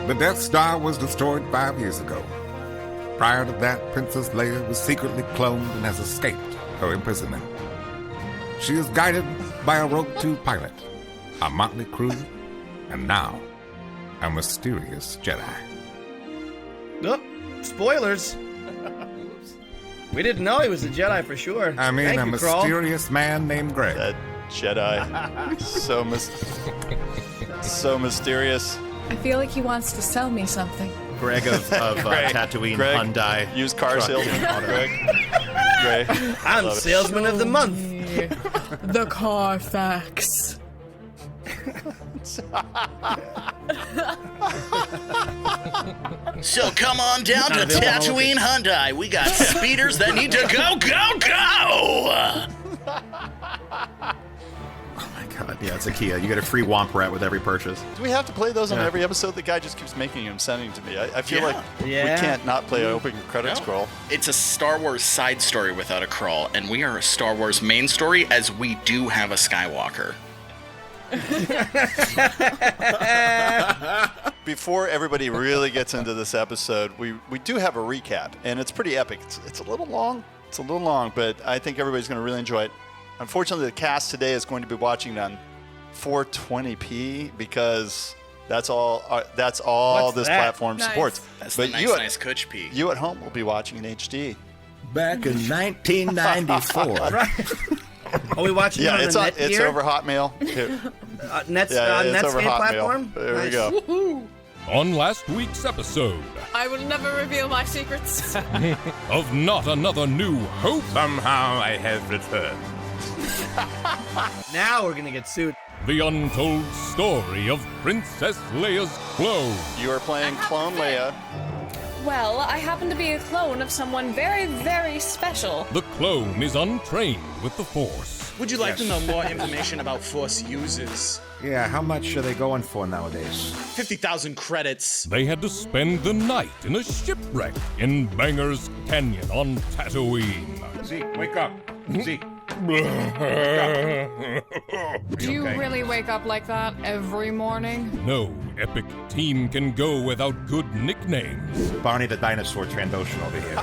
The Death Star was destroyed 5 years ago. Prior to that, Princess Leia was secretly cloned and has escaped her imprisonment. She is guided by a Rogue 2 pilot, a motley crew, and now a mysterious Jedi. Oh, spoilers. We didn't know he was a Jedi for sure. I mean, Thank a you, mysterious man named Greg. That Jedi. so mysterious. I feel like he wants to sell me something. Greg of Tatooine, Greg, Hun Die. Used car salesman. Greg. I'm salesman of the month. The Carfax. So come on down to Tatooine Hyundai. We got speeders that need to go. Oh my god, yeah, it's a Kia. You get a free Womp Rat with every purchase. Do we have to play those on every episode? The guy just keeps making them, sending to me. I feel like we can't not play opening credits scroll. It's a Star Wars side story without a crawl, and we are a Star Wars main story as we do have a Skywalker. Before everybody really gets into this episode, we do have a recap, and it's pretty epic. It's a little long. It's a little long, but I think everybody's going to really enjoy it. Unfortunately, the cast today is going to be watching it on 420p because that's all this platform supports. That's but the nice coach P. You at home will be watching in HD. Back in 1994. Are we watching it on it's the on, it's over Hotmail. Netscape platform? There we go. Woo-hoo. On last week's episode I will never reveal my secrets. of Not Another New Hope, Somehow I have returned. Now we're gonna get sued. the untold story of Princess Leia's clone. You are playing Clone Leia. Well, I happen to be a clone of someone very, very special. The clone is untrained with the Force. Would you like to know more information about Force users? Yeah, how much are they going for nowadays? 50,000 credits. They had to spend the night in a shipwreck in Banger's Canyon on Tatooine. Zeke, wake up. Zeke. Do you really wake up like that every morning? No epic team can go without good nicknames. Barney the Dinosaur Trandoshan over here.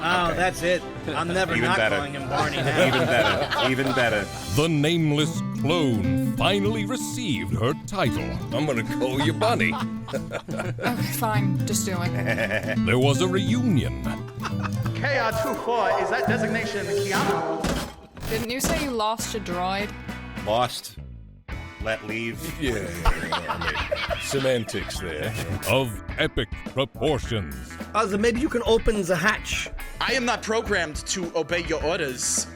Oh, that's it. I'm never Even not better. calling him Barney now. Even better. The nameless clone finally received her title. I'm gonna call you Bunny. Okay, fine. Just do it. There was a reunion. KR24, is that designation Keanu? Didn't you say you lost a droid? Lost. Let leave. Yeah, I mean, semantics there. Of epic proportions. So maybe you can open the hatch. I am not programmed to obey your orders.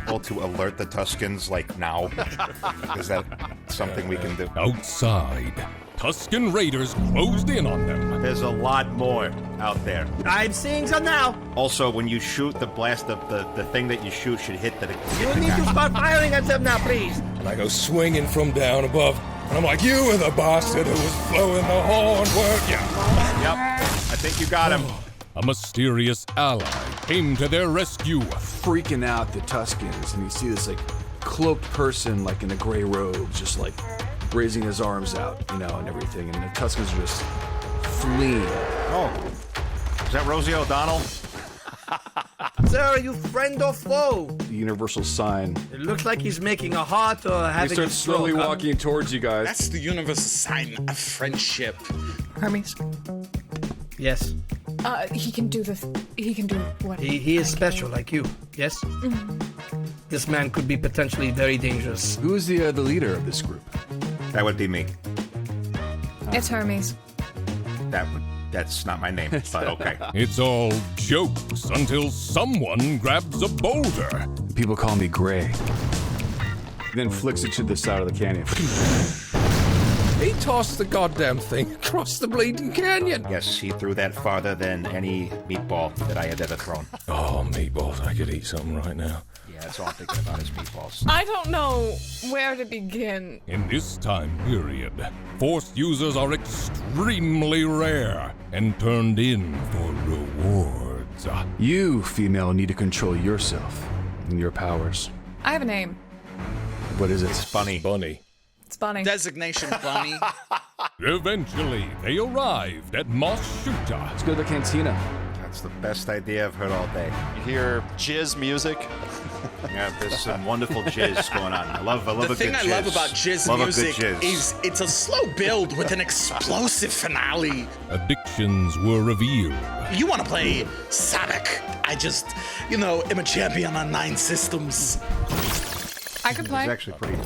Well, to alert the Tuskens, like, now. Is that something we can do? Outside, Tusken Raiders closed in on them. There's a lot more out there. I'm seeing some now. Also, when you shoot, the blast of the thing that you shoot should hit the... You need to start firing at them now, please. And I go swinging from down above, and I'm like, you were the bastard who was blowing the horn, weren't you? Yep, I think you got him. A mysterious ally came to their rescue. Freaking out the Tuskens, and you see this like cloaked person like in a gray robe, just like raising his arms out, you know, and everything, and the Tuskens are just fleeing. Oh, is that Rosie O'Donnell? Sir, are you friend or foe? The universal sign. It looks like he's making a heart or He having a starts slowly stroke. walking towards you guys. That's the universal sign of friendship. Hermes. Yes. He can do what? He is special like you. Yes? This man could be potentially very dangerous. Who is the leader of this group? That would be me. It's Hermes. That's not my name, but okay. It's all jokes until someone grabs a boulder. People call me Gray. Then flicks it to the side of the canyon. He tossed the goddamn thing across the bleeding canyon. Yes, he threw that farther than any meatball that I had ever thrown. Oh, meatballs. I could eat something right now. Yeah, that's all I'm thinking about is meatballs. I don't know where to begin. In this time period, Force users are extremely rare and turned in for rewards. You, female, need to control yourself and your powers. I have a name. What is it? It's funny. Bunny. It's Bunny. Designation Bunny. Eventually, they arrived at Mos Shutta. Let's go to the cantina. That's the best idea I've heard all day. You hear jizz music. Yeah, there's some wonderful jizz going on. I love a The good thing I jizz. love about jizz Love a music good jizz. is it's a slow build with an explosive finale. Addictions were revealed. You want to play Sonic? I just, am a champion on 9 systems. I could play. It's actually pretty.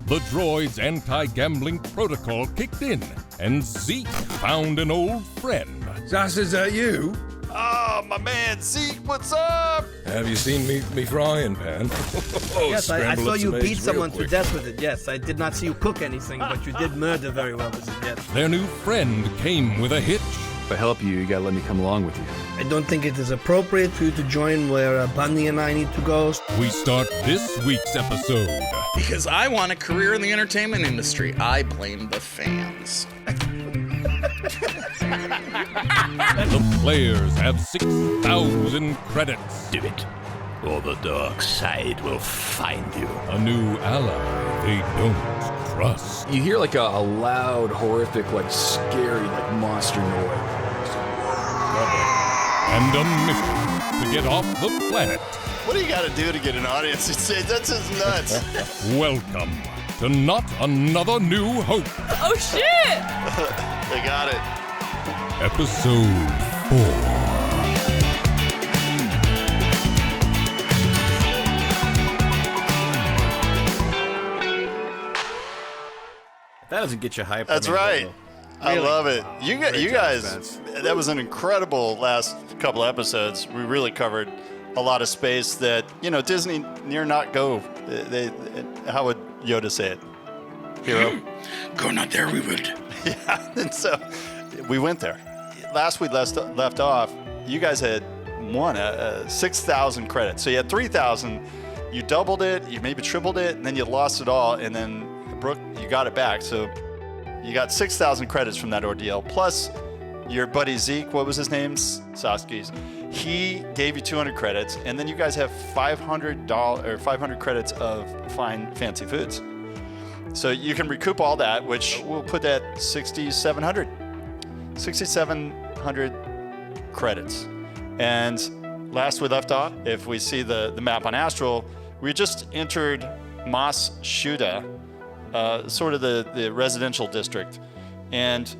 The droid's anti-gambling protocol kicked in, and Zeke found an old friend. Sass, is that you? Oh, my man Zeke, what's up? Have you seen me frying pan? Yes, I Scramble saw up you some beat eggs someone real to quick. death with it. Yes, I did not see you cook anything, but you did murder very well with it. Yes. Their new friend came with a hitch. If I help you, you gotta let me come along with you. I don't think it is appropriate for you to join where Bunny and I need to go. We start this week's episode. Because I want a career in the entertainment industry. I blame the fans. The players have 6,000 credits. Do it, or the dark side will find you. A new ally they don't trust. You hear like a loud, horrific, like scary, like monster noise. And a mission to get off the planet. What do you got to do to get an audience? That's just nuts. Welcome to Not Another New Hope. Oh shit! They got it. Episode 4. That doesn't get you hyped. That's right. I love it. You guys, that was an incredible last couple episodes. We really covered a lot of space that, Disney near not go. How would Yoda say it? Hero? Go not there, we would. Yeah, and so we went there. Last we left off, you guys had won 6,000 credits. So you had 3,000. You doubled it, you maybe tripled it, and then you lost it all, and then Brooke, you got it back. So you got 6,000 credits from that ordeal. Plus, your buddy Zeke, what was his name? Sasuke's. He gave you 200 credits, and then you guys have $500 credits of fine fancy foods. So you can recoup all that, which we'll put at 6,700 credits. And last we left off, if we see the map on Astral, we just entered Mos Shutta, sort of the residential district. And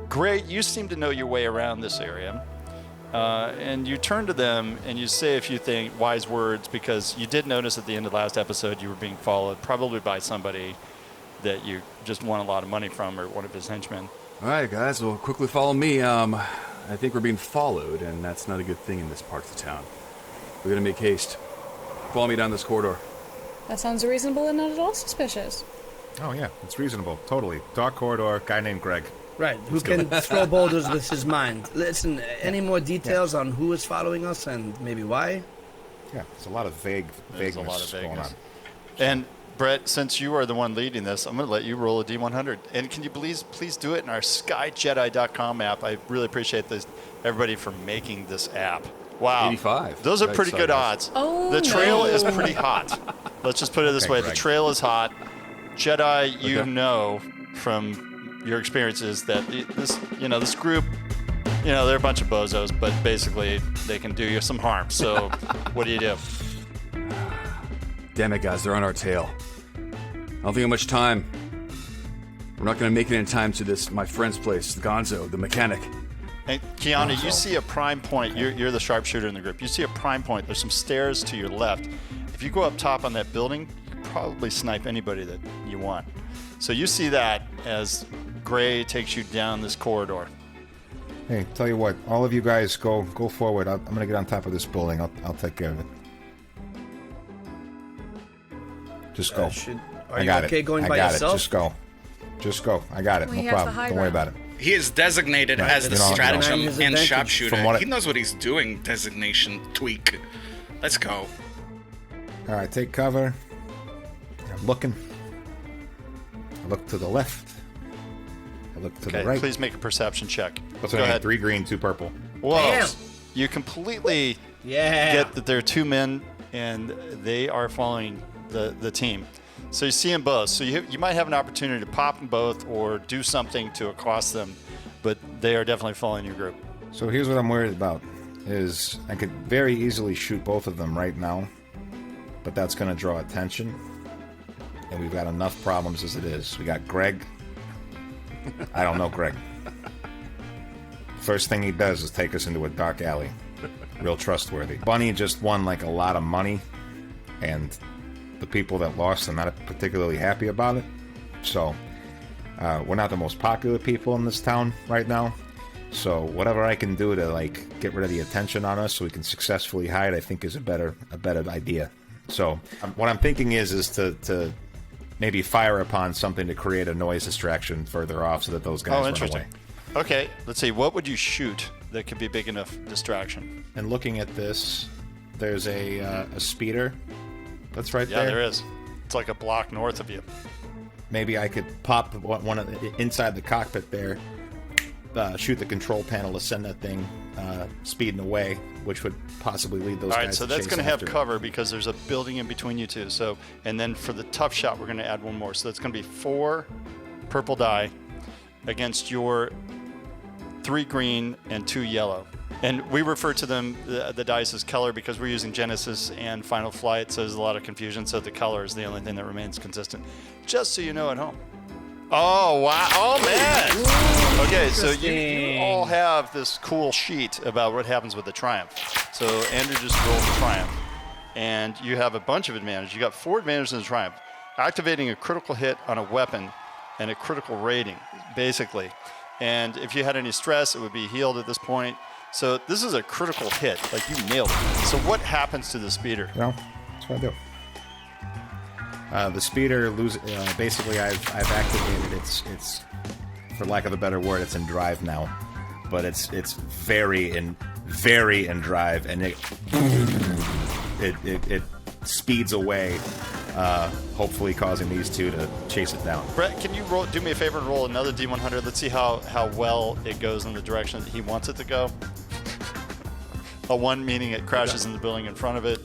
Gray, you seem to know your way around this area. And you turn to them and you say a few wise words, because you did notice at the end of the last episode you were being followed, probably by somebody that you just won a lot of money from, or one of his henchmen. All right, guys, well, quickly follow me. I think we're being followed, and that's not a good thing in this part of the town. We gotta make haste. Follow me down this corridor. That sounds reasonable and not at all suspicious. Oh yeah, it's reasonable. Totally. Dark corridor. Guy named Greg. Right, who can throw boulders with his mind. Listen, any more details on who is following us and maybe why? Yeah, there's a lot of vagueness going on. And Brett, since you are the one leading this, I'm going to let you roll a D100. And can you please do it in our skyjedi.com app? I really appreciate everybody for making this app. Wow. 85. Those are pretty good odds. Oh, the trail no. is pretty hot. Let's just put it this way. Greg. The trail is hot. Jedi, you know from your experiences that this group, they're a bunch of bozos, but basically they can do you some harm. So what do you do? Damn it, guys, they're on our tail. I don't think of much time. We're not gonna make it in time to my friend's place, Gonzo, the mechanic. And Keanu, you see a prime point. You're the sharpshooter in the group. You see a prime point. There's some stairs to your left. If you go up top on that building, you can probably snipe anybody that you want. So you see that as Gray takes you down this corridor. Hey, tell you what, all of you guys go forward. I'm gonna get on top of this building. I'll take care of it. Just go. Are you okay going by yourself? Just go. I got it. Well, No he has the problem. high Don't worry ground. about it. He is designated Right. as the You know, stratagem his and advantage. sharpshooter. From what He knows what he's doing, designation tweak. Let's go. All right, take cover. I'm looking. I look to the left. I look to the right. Please make a perception check. What's Go her name? ahead. 3 green, 2 purple. Whoa. Damn. You completely Yeah. get that there are 2 men and they are following the team. So you see them both. So you might have an opportunity to pop them both or do something to accost them, but they are definitely following your group. So here's what I'm worried about, is I could very easily shoot both of them right now, but that's going to draw attention, and we've got enough problems as it is. We got Greg. I don't know Greg. First thing he does is take us into a dark alley. Real trustworthy. Bunny just won like a lot of money, and the people that lost are not particularly happy about it. So we're not the most popular people in this town right now. So whatever I can do to like get rid of the attention on us so we can successfully hide, I think is a better idea. So what I'm thinking is to maybe fire upon something to create a noise distraction further off so that those guys run away. Okay, let's see. What would you shoot that could be a big enough distraction? And looking at this, there's a speeder that's right there. Yeah, there is. It's like a block north of you. Maybe I could pop one of the, inside the cockpit there, shoot the control panel to send that thing speeding away, which would possibly lead those guys to chase. All right, so that's going to have cover because there's a building in between you two. So, and then for the tough shot, we're going to add one more. So that's going to be 4 purple die against your 3 green and 2 yellow. And we refer to them, the dice, as color because we're using Genesis and Final Flight, so there's a lot of confusion. So the color is the only thing that remains consistent. Just so you know at home. Oh, wow. Oh, man. Okay, so you all have this cool sheet about what happens with the Triumph. So Andrew just rolled the Triumph, and you have a bunch of advantages. You got 4 advantages in the Triumph. Activating a critical hit on a weapon and a critical rating, basically. And if you had any stress, it would be healed at this point. So this is a critical hit. Like, you nailed it. So what happens to the speeder? Well, that's what I do. The speeder basically I've activated it's for lack of a better word, it's in drive now. But it's very in drive, and it speeds away, hopefully causing these two to chase it down. Brett, can you do me a favor and roll another D100? Let's see how well it goes in the direction that he wants it to go. A 1 meaning it crashes in the building in front of it.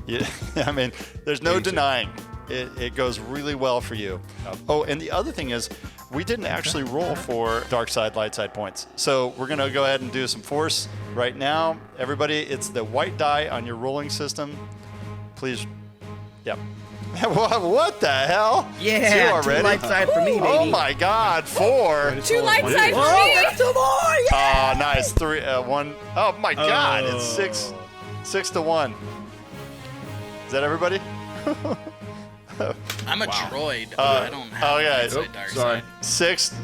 Yeah, I mean, there's no denying it goes really well for you. Oh, and the other thing is, we didn't actually roll for dark side, light side points. So we're going to go ahead and do some force right now. Everybody, it's the white die on your rolling system. Please. Yep. What the hell? Yeah, 2 already? 2 light side for me, baby. Oh my God, 4. 2 light side for me. That's 2 more. Yeah. Nice. 3, 1. Oh my God, it's 6 to 1. Is that everybody? I'm a droid. I don't have light side, dark side. 6 to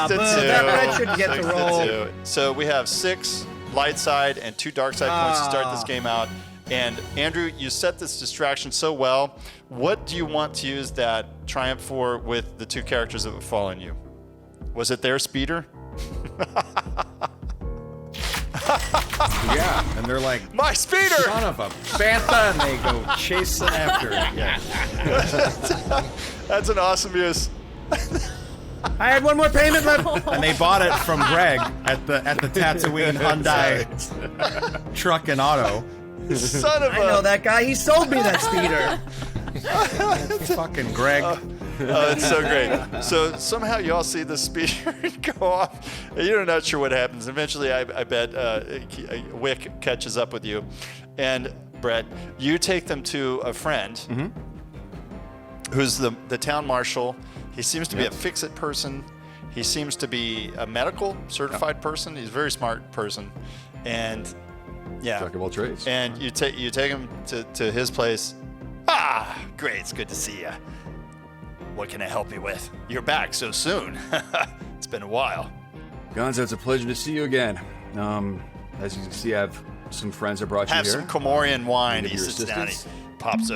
2. That should get 6 to roll. 2. So we have 6 light side and 2 dark side points to start this game out. And Andrew, you set this distraction so well. What do you want to use that Triumph for with the 2 characters that would fall on you? Was it their speeder? Yeah, and they're like, my speeder! Son of a bantha, and they go chasing after it. Yeah. That's an awesome use. I had 1 more payment left. And they bought it from Greg at the Tatooine Hyundai truck and auto. Son of a... I know that guy. He sold me that speeder. Fucking Greg. It's so great. So somehow you all see the speeder go off. You're not sure what happens. Eventually, I bet Wick catches up with you. And Brett, you take them to a friend who's the town marshal. He seems to be a fix-it person. He seems to be a medical certified person. He's a very smart person. And yeah. Jack of all trades. And you take him to his place. Ah, great. It's good to see you. What can I help you with? You're back so soon. It's been a while. Gonzo, it's a pleasure to see you again. As you can see, I have some friends that brought you here. Have some Comorian wine. He sits down. He pops.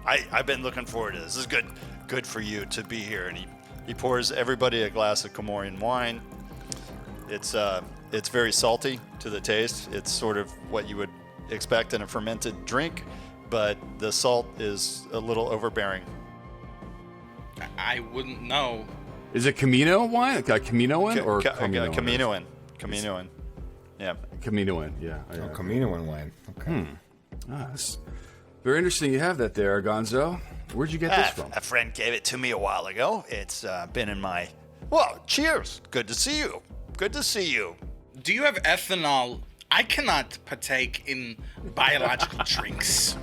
I've been looking forward to this. This is good for you to be here. And he pours everybody a glass of Comorian wine. It's very salty to the taste. It's sort of what you would expect in a fermented drink, but the salt is a little overbearing. I wouldn't know. Is it Camino wine? Caminoan or Caminoan? Caminoan. Yeah. Caminoan, yeah. Caminoan wine. Okay. That's very interesting you have that there, Gonzo. Where'd you get this from? A friend gave it to me a while ago. It's been in my... Well, cheers. Good to see you. Good to see you. Do you have ethanol? I cannot partake in biological drinks.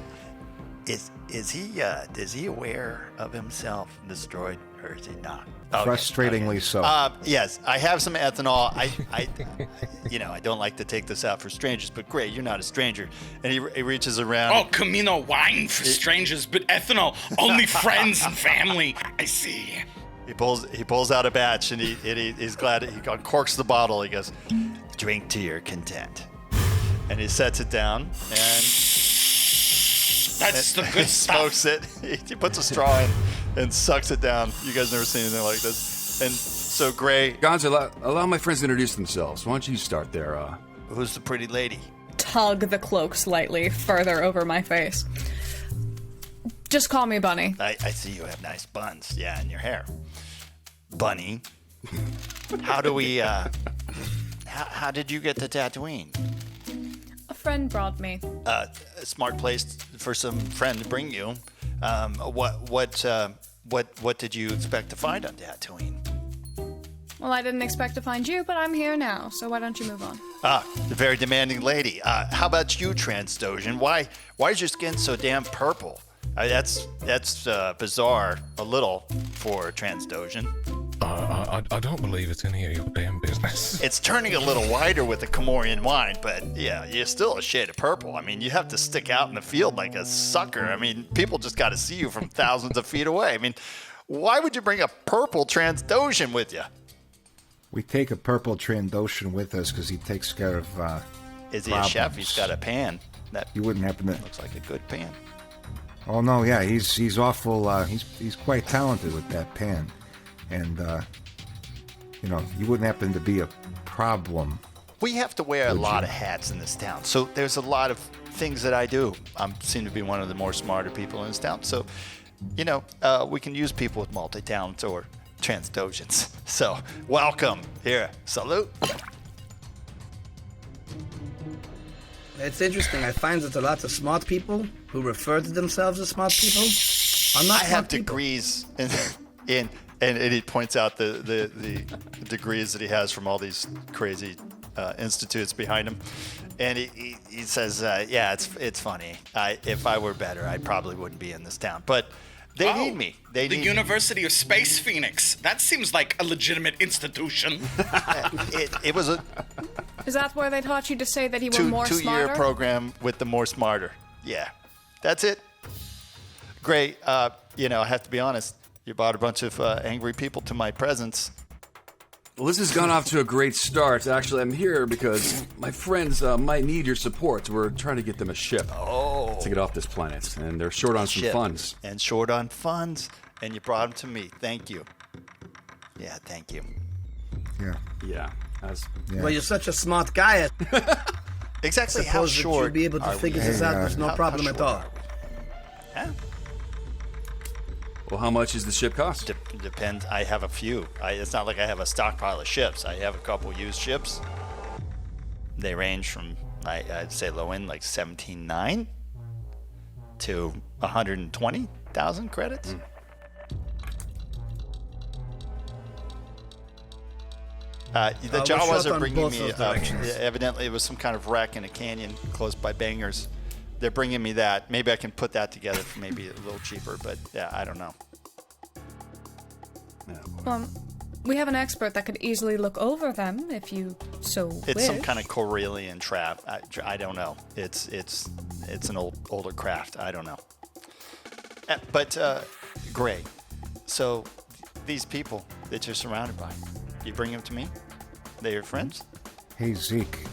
Is he aware of himself destroyed, or is he not? Frustratingly so. Yes, I have some ethanol. I don't like to take this out for strangers, but great, you're not a stranger. And he reaches around. Oh, Camino wine for strangers, but ethanol only friends and family. I see. He pulls out a batch, and he's glad he uncorks the bottle. He goes, "Drink to your content," and he sets it down and. That's the good stuff. Smokes it. He puts a straw in and sucks it down. You guys never seen anything like this. And so Gray... Gonzo, allow my friends to introduce themselves. Why don't you start there? Who's the pretty lady? Tug the cloak slightly further over my face. Just call me Bunny. I see you have nice buns. Yeah, in your hair. Bunny. How do we... How did you get to Tatooine? A friend brought me. A smart place for some friend to bring you. What did you expect to find on Tatooine? Well, I didn't expect to find you, but I'm here now, so why don't you move on? The very demanding lady. How about you, Transdosion? Why is your skin so damn purple? That's bizarre a little for Transdosion. I don't believe it's any of your damn business. It's turning a little whiter with the Comorian wine, but yeah, you're still a shade of purple. I mean, you have to stick out in the field like a sucker. I mean, people just got to see you from thousands of feet away. I mean, why would you bring a purple Transdosion with you? We take a purple Trandoshan with us because he takes care of Is he problems. a chef? He's got a pan. That you wouldn't happen to... Looks like a good pan. Oh, no, yeah, he's awful... he's quite talented with that pan. And, you wouldn't happen to be a problem. We have to wear a lot of hats in this town. So there's a lot of things that I do. I seem to be one of the more smarter people in this town. So, we can use people with multi-talents or Transdosians. So, welcome. Here, salute. It's interesting. I find that a lot of smart people who refer to themselves as smart people are not I smart have people. degrees in and he points out the degrees that he has from all these crazy institutes behind him. And he says, yeah, it's funny. If I were better, I probably wouldn't be in this town. But they need me. The University of Space Phoenix. That seems like a legitimate institution. It was a... Is that where they taught you to say that you were more smarter? 2-year program with the more smarter. Yeah. That's it. Great. I have to be honest. You brought a bunch of angry people to my presence. Well, this has gone off to a great start. Actually, I'm here because my friends might need your support. We're trying to get them a ship to get off this planet, and they're short on some funds. And short on funds, and you brought them to me. Thank you. Yeah, thank you. Yeah. Well, you're such a smart guy. Exactly how Suppose that short you'd be able to are figure we? this out. There's no problem at all. Huh? Well, how much does the ship cost? Depends. I have a few. It's not like I have a stockpile of ships. I have a couple used ships. They range from, I'd say low end, like 17.9 to 120,000 credits. The Jawas are bringing me, evidently it was some kind of wreck in a canyon close by Bangers. They're bringing me that. Maybe I can put that together for maybe a little cheaper, but yeah, I don't know. We have an expert that could easily look over them if you so It's wish. some kind of Corellian trap. I don't know. It's an older craft. I don't know. But Gray, so these people that you're surrounded by, you bring them to me? They're your friends? Hey, Zeke.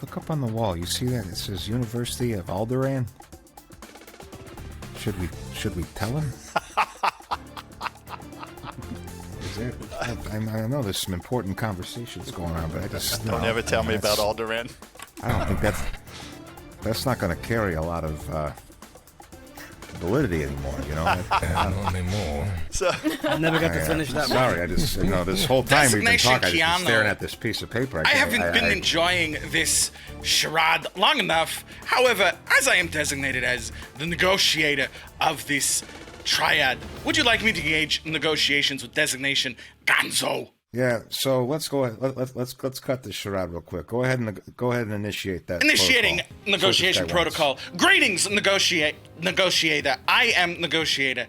Look up on the wall. You see that? It says University of Alderaan. Should we tell him? I know there's some important conversations going on, but I just Don't ever tell me about Alderaan. I don't think that's not going to carry a lot of validity anymore. You know, Not anymore. So I never got to finish that. Sorry, I just this whole time we've been Designation talking, I just been Keanu. staring at this piece of paper. I haven't been enjoying this charade long enough. However, as I am designated as the negotiator of this triad, would you like me to engage negotiations with designation Gonzo? Yeah, so let's go ahead. Let's cut this charade real quick. Go ahead and initiate that. Initiating protocol. negotiation See what this guy protocol. Greetings, negotiator. I am negotiator.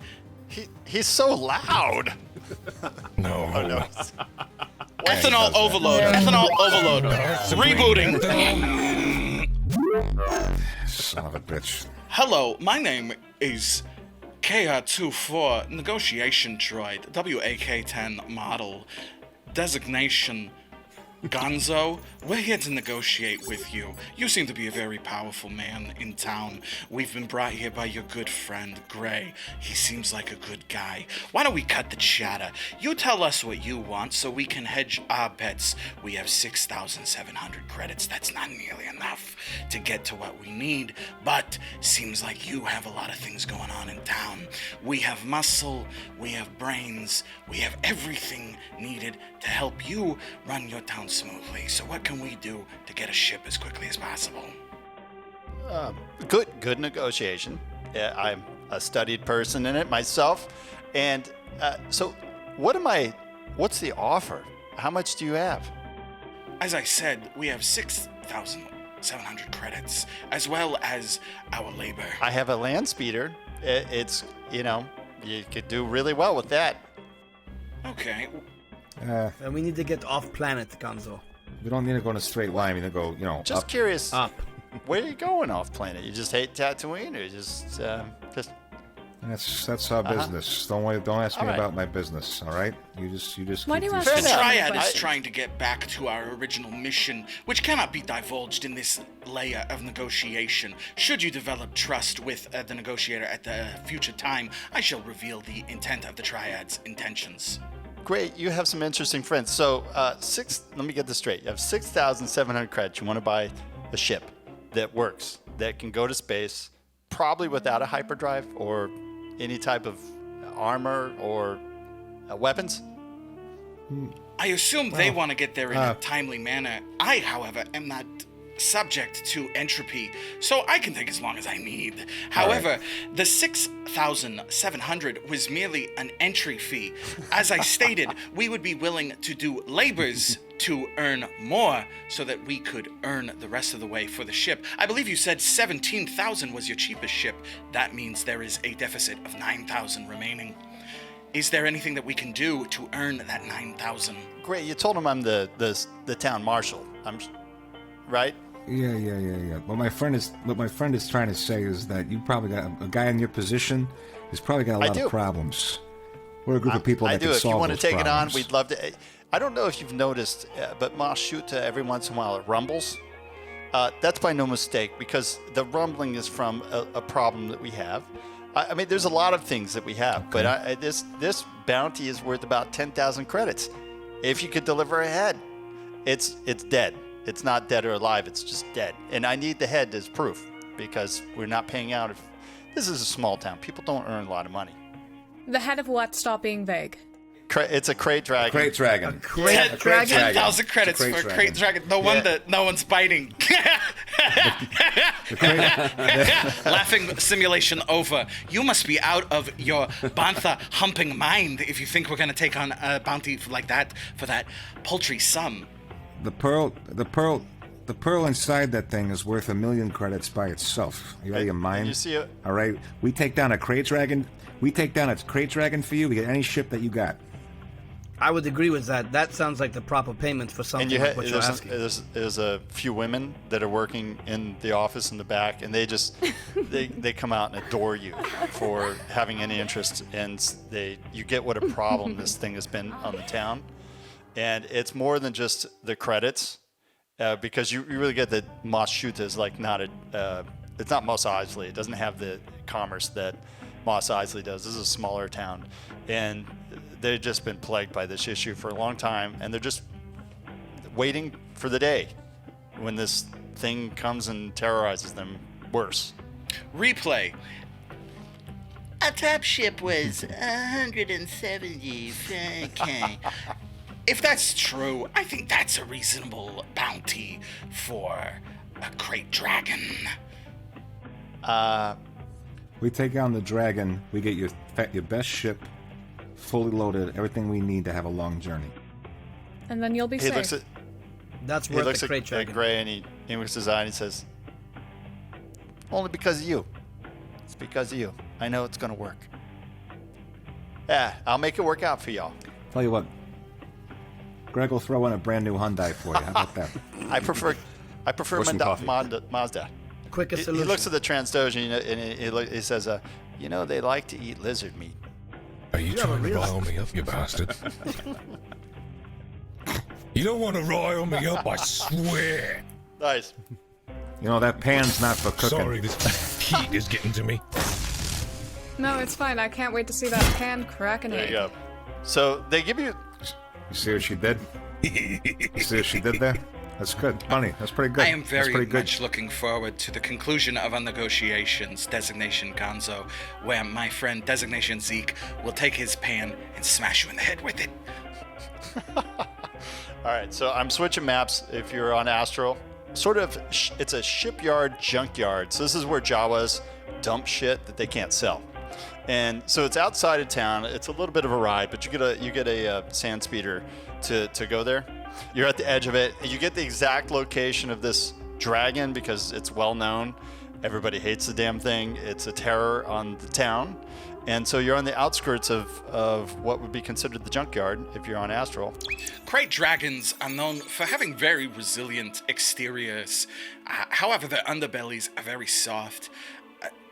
He's so loud. No. Oh, no. Ethanol overload. Ethanol overload. Rebooting. Son of a bitch. Hello, my name is KR24 Negotiation Droid, WAK-10 model, designation Gonzo. We're here to negotiate with you. You seem to be a very powerful man in town. We've been brought here by your good friend, Gray. He seems like a good guy. Why don't we cut the chatter? You tell us what you want so we can hedge our bets. We have 6,700 credits. That's not nearly enough to get to what we need, but seems like you have a lot of things going on in town. We have muscle, we have brains, we have everything needed to help you run your town smoothly. So what can we do to get a ship as quickly as possible? Good negotiation. Yeah, I'm a studied person in it myself. And so what's the offer? How much do you have? As I said, we have 6,700 credits, as well as our labor. I have a land speeder. It's, you could do really well with that. Okay. And we need to get off planet, Gonzo. We don't need to go in a straight line. We need to go, Just up. curious. Up. Where are you going off planet? You just hate Tatooine, or just? That's our business. Don't ask me All right. about my business. All right? You just. Why do you keep ask these- The Fair enough. Triad is Question. trying to get back to our original mission, which cannot be divulged in this layer of negotiation. Should you develop trust with the negotiator at the future time, I shall reveal the intent of the Triad's intentions. Great, you have some interesting friends. So, let me get this straight. You have 6,700 credits. You want to buy a ship that works, that can go to space, probably without a hyperdrive or any type of armor or weapons. I assume they want to get there in a timely manner. I, however, am not subject to entropy, so I can take as long as I need. However, the 6,700 was merely an entry fee. As I stated, we would be willing to do labors to earn more so that we could earn the rest of the way for the ship. I believe you said 17,000 was your cheapest ship. That means there is a deficit of 9,000 remaining. Is there anything that we can do to earn that 9,000? Great, you told him I'm the town marshal. Right? Yeah. What my friend is trying to say is that you probably got a guy in your position has probably got a lot of problems. We're a group of people that can solve If you want to those take problems. it on, we'd love to. I don't know if you've noticed, but Mos Shutta, every once in a while, it rumbles. That's by no mistake, because the rumbling is from a problem that we have. I mean, there's a lot of things that we have, but this bounty is worth about 10,000 credits. If you could deliver a head, it's dead. It's not dead or alive. It's just dead. And I need the head as proof, because we're not paying out. If this is a small town, people don't earn a lot of money. The head of what? Stop being vague. It's a Krayt Dragon. Krayt Dragon. Krayt Dragon? 10,000 credits for Krayt Dragon. The one that no one's biting. Laughing simulation over. You must be out of your bantha humping mind if you think we're going to take on a bounty like that for that paltry sum. The pearl inside that thing is worth 1,000,000 credits by itself. You out of your mind? You see it? All right. We take down a Krayt Dragon. We take down a Krayt Dragon for you. We get any ship that you got. I would agree with that. That sounds like the proper payment for something like what you're asking. There's a few women that are working in the office in the back, and they just they come out and adore you for having any interest, and you get what a problem this thing has been on the town, and it's more than just the credits, because you really get that Mos Shutta is like not it's not Mos Eisley. It doesn't have the commerce that Mos Eisley does. This is a smaller town, and they've just been plagued by this issue for a long time, and they're just waiting for the day when this thing comes and terrorizes them worse. Replay. Our top ship was 170k. If that's true, I think that's a reasonable bounty for a Krayt Dragon. We take on the Dragon, we get your best ship, fully loaded, everything we need to have a long journey. And then you'll be safe. That's He worth looks the Krayt at Dragon. Gray and he winks his eye and he says, "Only because of you. It's because of you. I know it's gonna work. Yeah, I'll make it work out for y'all." Tell you what, Greg will throw in a brand new Hyundai for you. How about that? I prefer Mazda. Quickest He solution. looks at the Trans-Dozian and he says, they like to eat lizard meat. Are you trying to rile me up, you bastard? You don't want to rile me up, I swear. Nice. You know, that pan's not for cooking. Sorry, this heat is getting to me. No, it's fine. I can't wait to see that pan crack an There egg. you go. So they give you... You see what she did? You see what she did there? That's good. Funny. That's pretty good. I am That's very pretty good. much looking forward to the conclusion of our negotiations, Designation Gonzo, where my friend Designation Zeke will take his pan and smash you in the head with it. All right, so I'm switching maps if you're on Astral. Sort of, it's a shipyard junkyard. So this is where Jawas dump shit that they can't sell. And so it's outside of town. It's a little bit of a ride, but you get a sand speeder to go there. You're at the edge of it. You get the exact location of this dragon because it's well known. Everybody hates the damn thing. It's a terror on the town. And so you're on the outskirts of what would be considered the junkyard if you're on Astral. Krayt Dragons are known for having very resilient exteriors. However, their underbellies are very soft.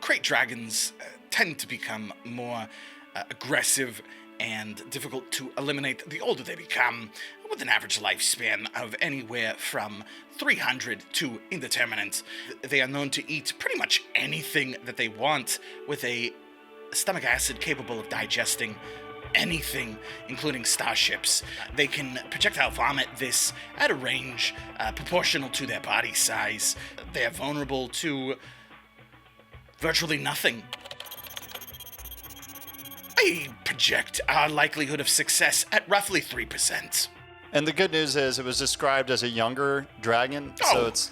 Krayt Dragons tend to become more aggressive and difficult to eliminate the older they become, with an average lifespan of anywhere from 300 to indeterminate. They are known to eat pretty much anything that they want, with a stomach acid capable of digesting anything, including starships. They can projectile vomit this at a range proportional to their body size. They are vulnerable to virtually nothing. I project our likelihood of success at roughly 3%. And the good news is it was described as a younger dragon, so it's...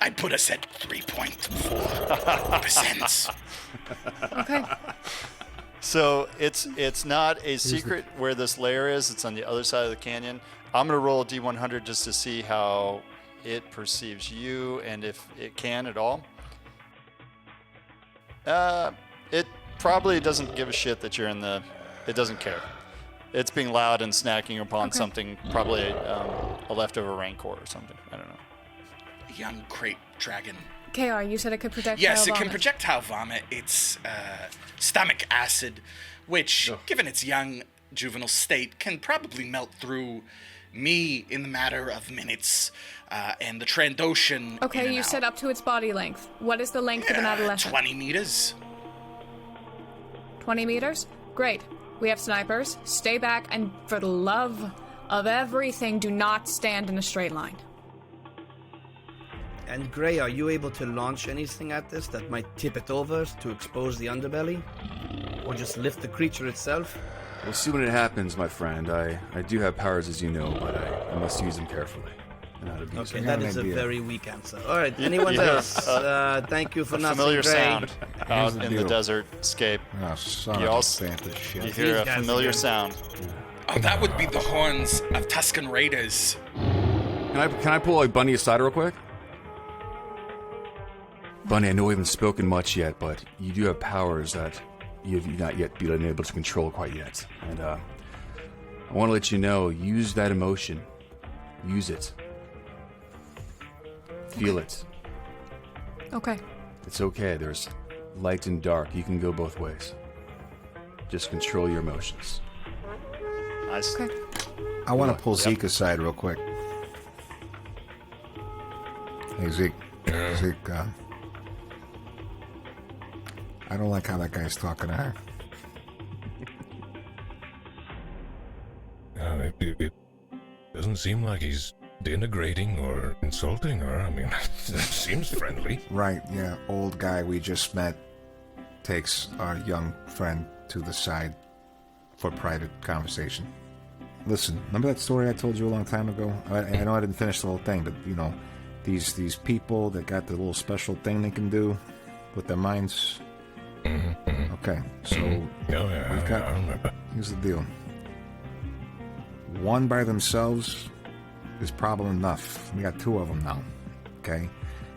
I'd put us at 3.4%. Okay. So it's not a secret where this lair is. It's on the other side of the canyon. I'm going to roll a D100 just to see how it perceives you and if it can at all. It probably doesn't give a shit that you're in the... It doesn't care. It's being loud and snacking upon something, probably a leftover rancor or something. I don't know. A young Krayt Dragon. KR, you said it could projectile Yes, it vomit. can projectile vomit. It's stomach acid, which, given its young juvenile state, can probably melt through me in the matter of minutes, and the Trandoshan. Okay, you said up to its body length. What is the length of an adolescent? 20 meters. 20 meters? Great. We have snipers. Stay back, and for the love of everything, do not stand in a straight line. And Gray, are you able to launch anything at this that might tip it over to expose the underbelly? Or just lift the creature itself? We'll see when it happens, my friend. I do have powers, as you know, but I must use them carefully. Okay, that is a very weak answer. All right, anyone else? Thank you for nothing, familiar Gray. sound out in the desert scape. Oh, son you of a all Santa shit. You hear a familiar sound. Oh, that would be the horns of Tuscan Raiders. Can I pull like Bunny aside real quick? Bunny, I know we haven't spoken much yet, but you do have powers that you've not yet been able to control quite yet. And I want to let you know, use that emotion. Use it. Feel it. Okay. It's okay. There's light and dark. You can go both ways. Just control your emotions. Nice. Okay. I want to pull Zeke aside real quick. Hey, Zeke. Zeke, I don't like how that guy's talking to her. It doesn't seem like he's denigrating or insulting her. I mean, it seems friendly. Right, yeah. Old guy we just met. takes our young friend to the side for private conversation. Listen, remember that story I told you a long time ago? I know I didn't finish the whole thing, but you know, these people that got the little special thing they can do with their minds. Okay, so we've got. I remember. Here's the deal. One by themselves is probably enough. We got 2 of them now. Okay,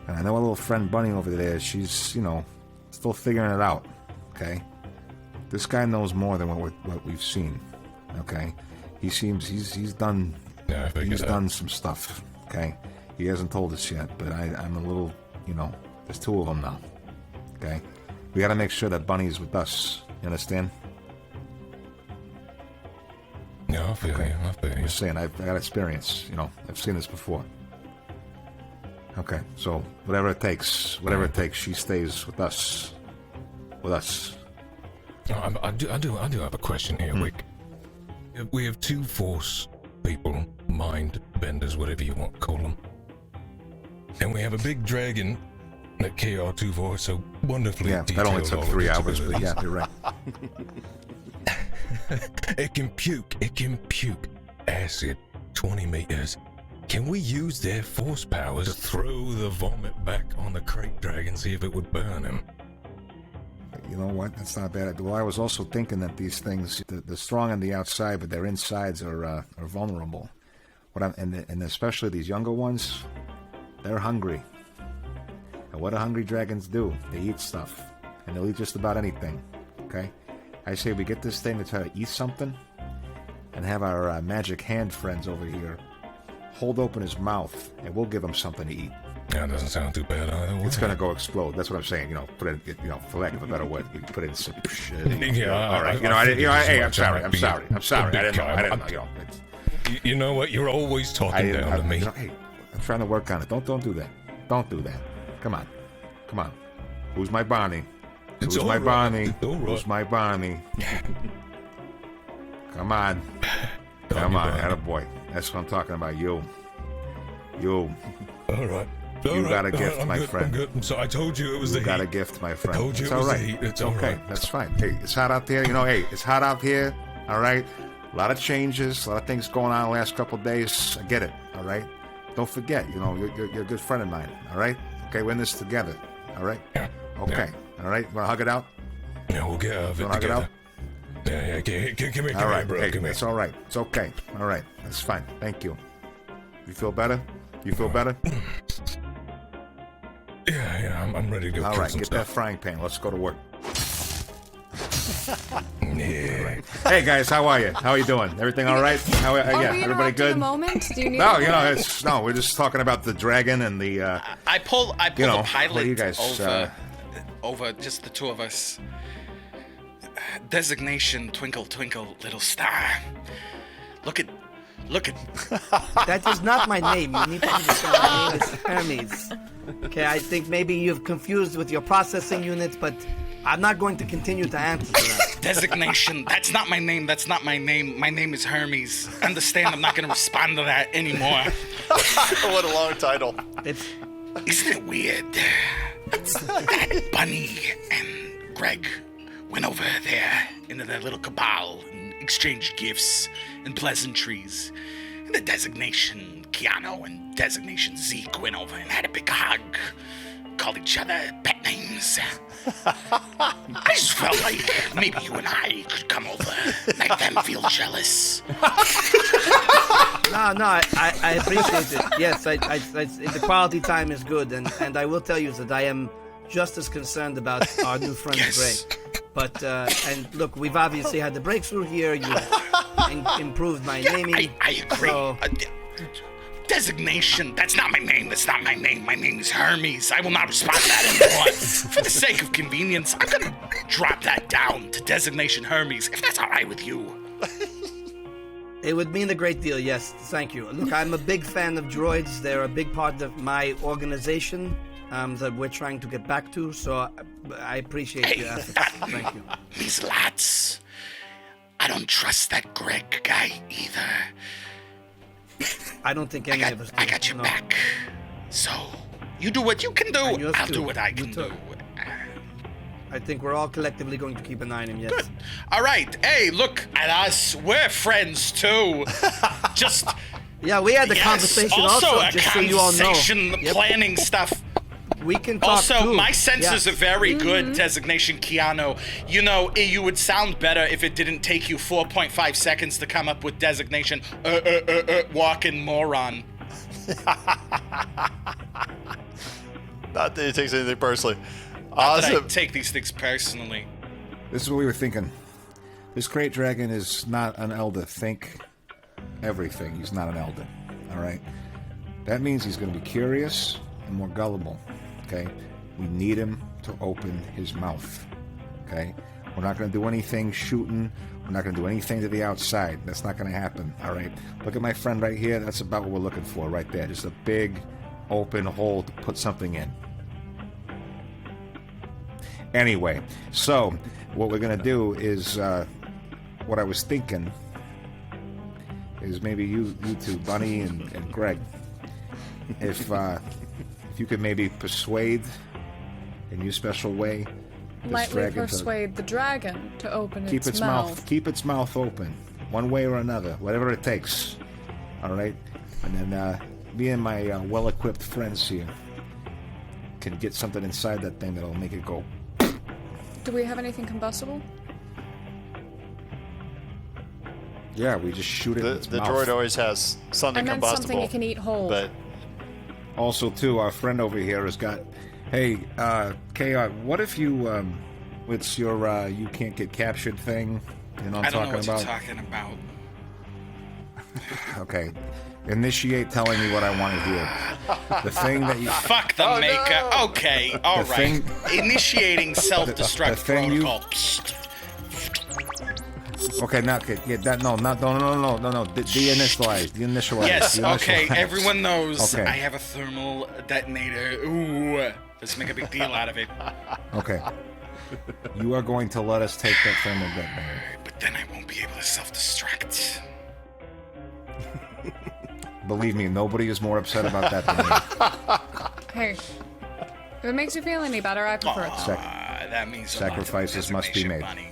and I know our little friend Bunny over there. She's, you know, still figuring it out. Okay, this guy knows more than what we've seen. Okay, he's done. Yeah, he's done some stuff. Okay, he hasn't told us yet, but I'm a little, you know, there's 2 of them now. Okay, we got to make sure that Bunny's with us. You understand? Yeah, I feel you. I feel you. I'm just saying, I've got experience. You know, I've seen this before. Okay, so whatever it takes, she stays with us. I do have a question here, Wick. We have 2 Force people, mind benders, whatever you want to call them, and we have a big dragon that KR-24 so wonderfully detailed. That only took 3 hours, but yeah, you're right. It can puke acid 20 meters. Can we use their force powers to throw the vomit back on the Krayt Dragon, see if it would burn him? You know what? That's not bad. Well, I was also thinking that these things, they're strong on the outside, but their insides are vulnerable. And especially these younger ones, they're hungry. And what do hungry dragons do? They eat stuff, and they'll eat just about anything. Okay, I say we get this thing to try to eat something, and have our magic hand friends over here hold open his mouth, and we'll give him something to eat. That doesn't sound too bad either way. It's gonna go explode. That's what I'm saying. You know, put it. You know, for lack of a better word, we put it in some shit. Yeah, all right. Hey, I'm sorry. I'm sorry. I didn't know. You know. You know what? You're always talking down to me. You know, hey, I'm trying to work on it. Don't do that. Don't do that. Come on. Who's my Barney? Who's my Barney? Who's my Barney? Come on. Attaboy. That's what I'm talking about. You. All right. You got a gift, my friend. I'm good. So I told you it was the heat. You got a gift, my friend. I told you it's it was all right. the heat. It's okay. all right. That's fine. Hey, it's hot out there. You know, hey, it's hot out here. All right. A lot of changes, a lot of things going on the last couple of days. I get it. All right. Don't forget, you know, you're a good friend of mine. All right. Okay, we're in this together. All right. Yeah. Okay. Yeah. All right. Want to hug it out? Yeah, we'll get out of it hug together. It out? Yeah. Come here, all right, bro. hey, Come here. It's all right. It's okay. All right. That's fine. Thank you. You feel better? You feel better? Yeah, I'm ready to go. All right, some get stuff. that frying pan. Let's go to work. Yeah. Right. Hey guys, how are you? How are you doing? Everything all right? Are yeah, we everybody good? A moment? Do you need No, you know, we're just talking about the dragon and the. I pull you know, the pilot what do you guys, over just the 2 of us. Designation Twinkle Twinkle Little Star. Look at. That is not my name. You need to understand my name is Hermes. Okay, I think maybe you've confused with your processing units, but I'm not going to continue to answer to that. Designation. That's not my name. My name is Hermes. Understand, I'm not going to respond to that anymore. What a long title. Isn't it weird that Bunny and Greg went over there into their little cabal and exchanged gifts and pleasantries. And the designation Keanu and designation Zeke went over and had a big hug. Called each other pet names. I just felt like maybe you and I could come over, make them feel jealous. No, I appreciate it. Yes, the quality time is good, and I will tell you that I am just as concerned about our new friend Greg. But, and look, we've obviously had the breakthrough here. You've improved my naming. I agree. So... Designation. That's not my name. My name is Hermes. I will not respond to that anymore. For the sake of convenience, I'm gonna drop that down to designation Hermes, if that's all right with you. It would mean a great deal, yes. Thank you. Look, I'm a big fan of droids. They're a big part of my organization that we're trying to get back to, so I appreciate your efforts. Thank you. These lads, I don't trust that Greg guy either. I don't think any of us do. I got your back. So, you do what you can do. I'll do what I can do. I think we're all collectively going to keep an eye on him, yes. Good. All right. Hey, look at us. We're friends, too. Just... Yeah, we had the conversation also, just so you all know. Conversation, planning stuff. We can talk Also, too. my senses are very good, Designation Keanu. You know, you would sound better if it didn't take you 4.5 seconds to come up with Designation walking moron. Not that it takes anything personally. Not that I Awesome. take these things personally. This is what we were thinking. This Krayt Dragon is not an elder. Think everything. He's not an elder. All right? That means he's going to be curious and more gullible. Okay? We need him to open his mouth. Okay? We're not going to do anything shooting. We're not going to do anything to the outside. That's not going to happen. All right? Look at my friend right here. That's about what we're looking for right there. Just a big open hole to put something in. Anyway, so what we're going to do is, what I was thinking is maybe you two, Bunny and Greg, if you could maybe persuade in your special way this Lightly dragon persuade the dragon to open keep its mouth. Keep its mouth open, one way or another, whatever it takes. All right, and then me and my well-equipped friends here can get something inside that thing that'll make it go. Do we have anything combustible? Yeah, we just shoot it in its The mouth. droid always has something I meant combustible. something you can eat whole. But Also, too, our friend over here has got, hey, KR, what if you, it's your, you can't get captured thing? You know what I'm I don't know talking what about? you're talking about. Okay. Initiate telling me what I want to hear. The thing that you... Fuck the maker. No. Okay, all The right. thing- Initiating self-destruct the thing you- protocol. Okay, not yeah, that. No. De-initialize. De-initialize. Yes, De-initialize. okay, everyone knows Okay. I have a thermal detonator. Ooh, let's make a big deal out of it. Okay. You are going to let us take that thermal detonator. But then I won't be able to self-destruct. Believe me, nobody is more upset about that than me. Hey, if it makes you feel any better, I prefer it. That means Sacrifices must be made. Bunny.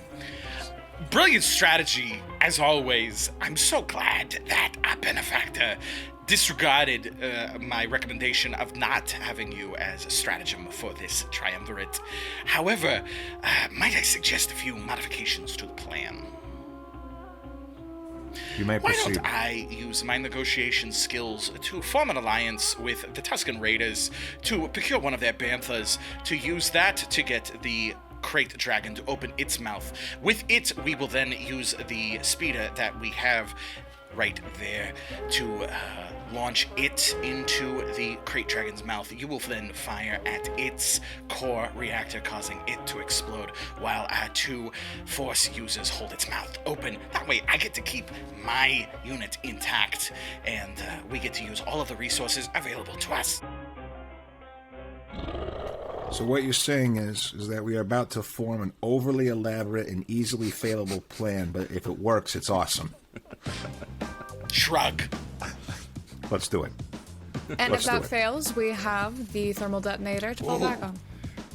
Brilliant strategy, as always. I'm so glad that our benefactor disregarded my recommendation of not having you as a stratagem for this triumvirate. However, might I suggest a few modifications to the plan? You may Why proceed. don't I use my negotiation skills to form an alliance with the Tusken Raiders to procure one of their banthas, to use that to get the Krayt Dragon to open its mouth. With it, we will then use the speeder that we have right there to launch it into the Krayt Dragon's mouth. You will then fire at its core reactor, causing it to explode, while our two Force users hold its mouth open. That way, I get to keep my unit intact, and we get to use all of the resources available to us. So what you're saying is that we are about to form an overly elaborate and easily failable plan, but if it works, it's awesome. Shrug. Let's do it. And Let's if do that it. fails, we have the thermal detonator to fall back on.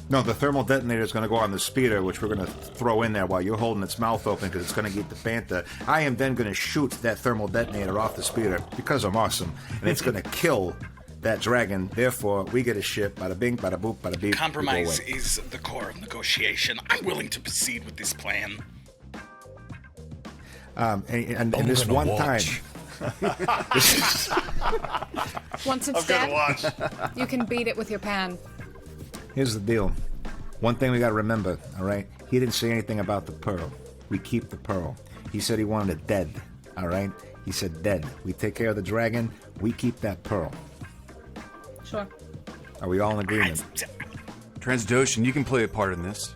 No, the thermal detonator is going to go on the speeder, which we're going to throw in there while you're holding its mouth open because it's going to get the bantha. I am then going to shoot that thermal detonator off the speeder because I'm awesome, and it's going to kill that dragon. Therefore, we get a ship. Bada bing, bada boop, bada beep. Compromise we go away. is the core of negotiation. I'm willing to proceed with this plan. And this one time. Once it's dead, you can beat it with your pan. Here's the deal. One thing we got to remember, all right? He didn't say anything about the pearl. We keep the pearl. He said he wanted it dead, all right? He said dead. We take care of the dragon. We keep that pearl. Sure. Are we all in agreement? Transdoshan, you can play a part in this.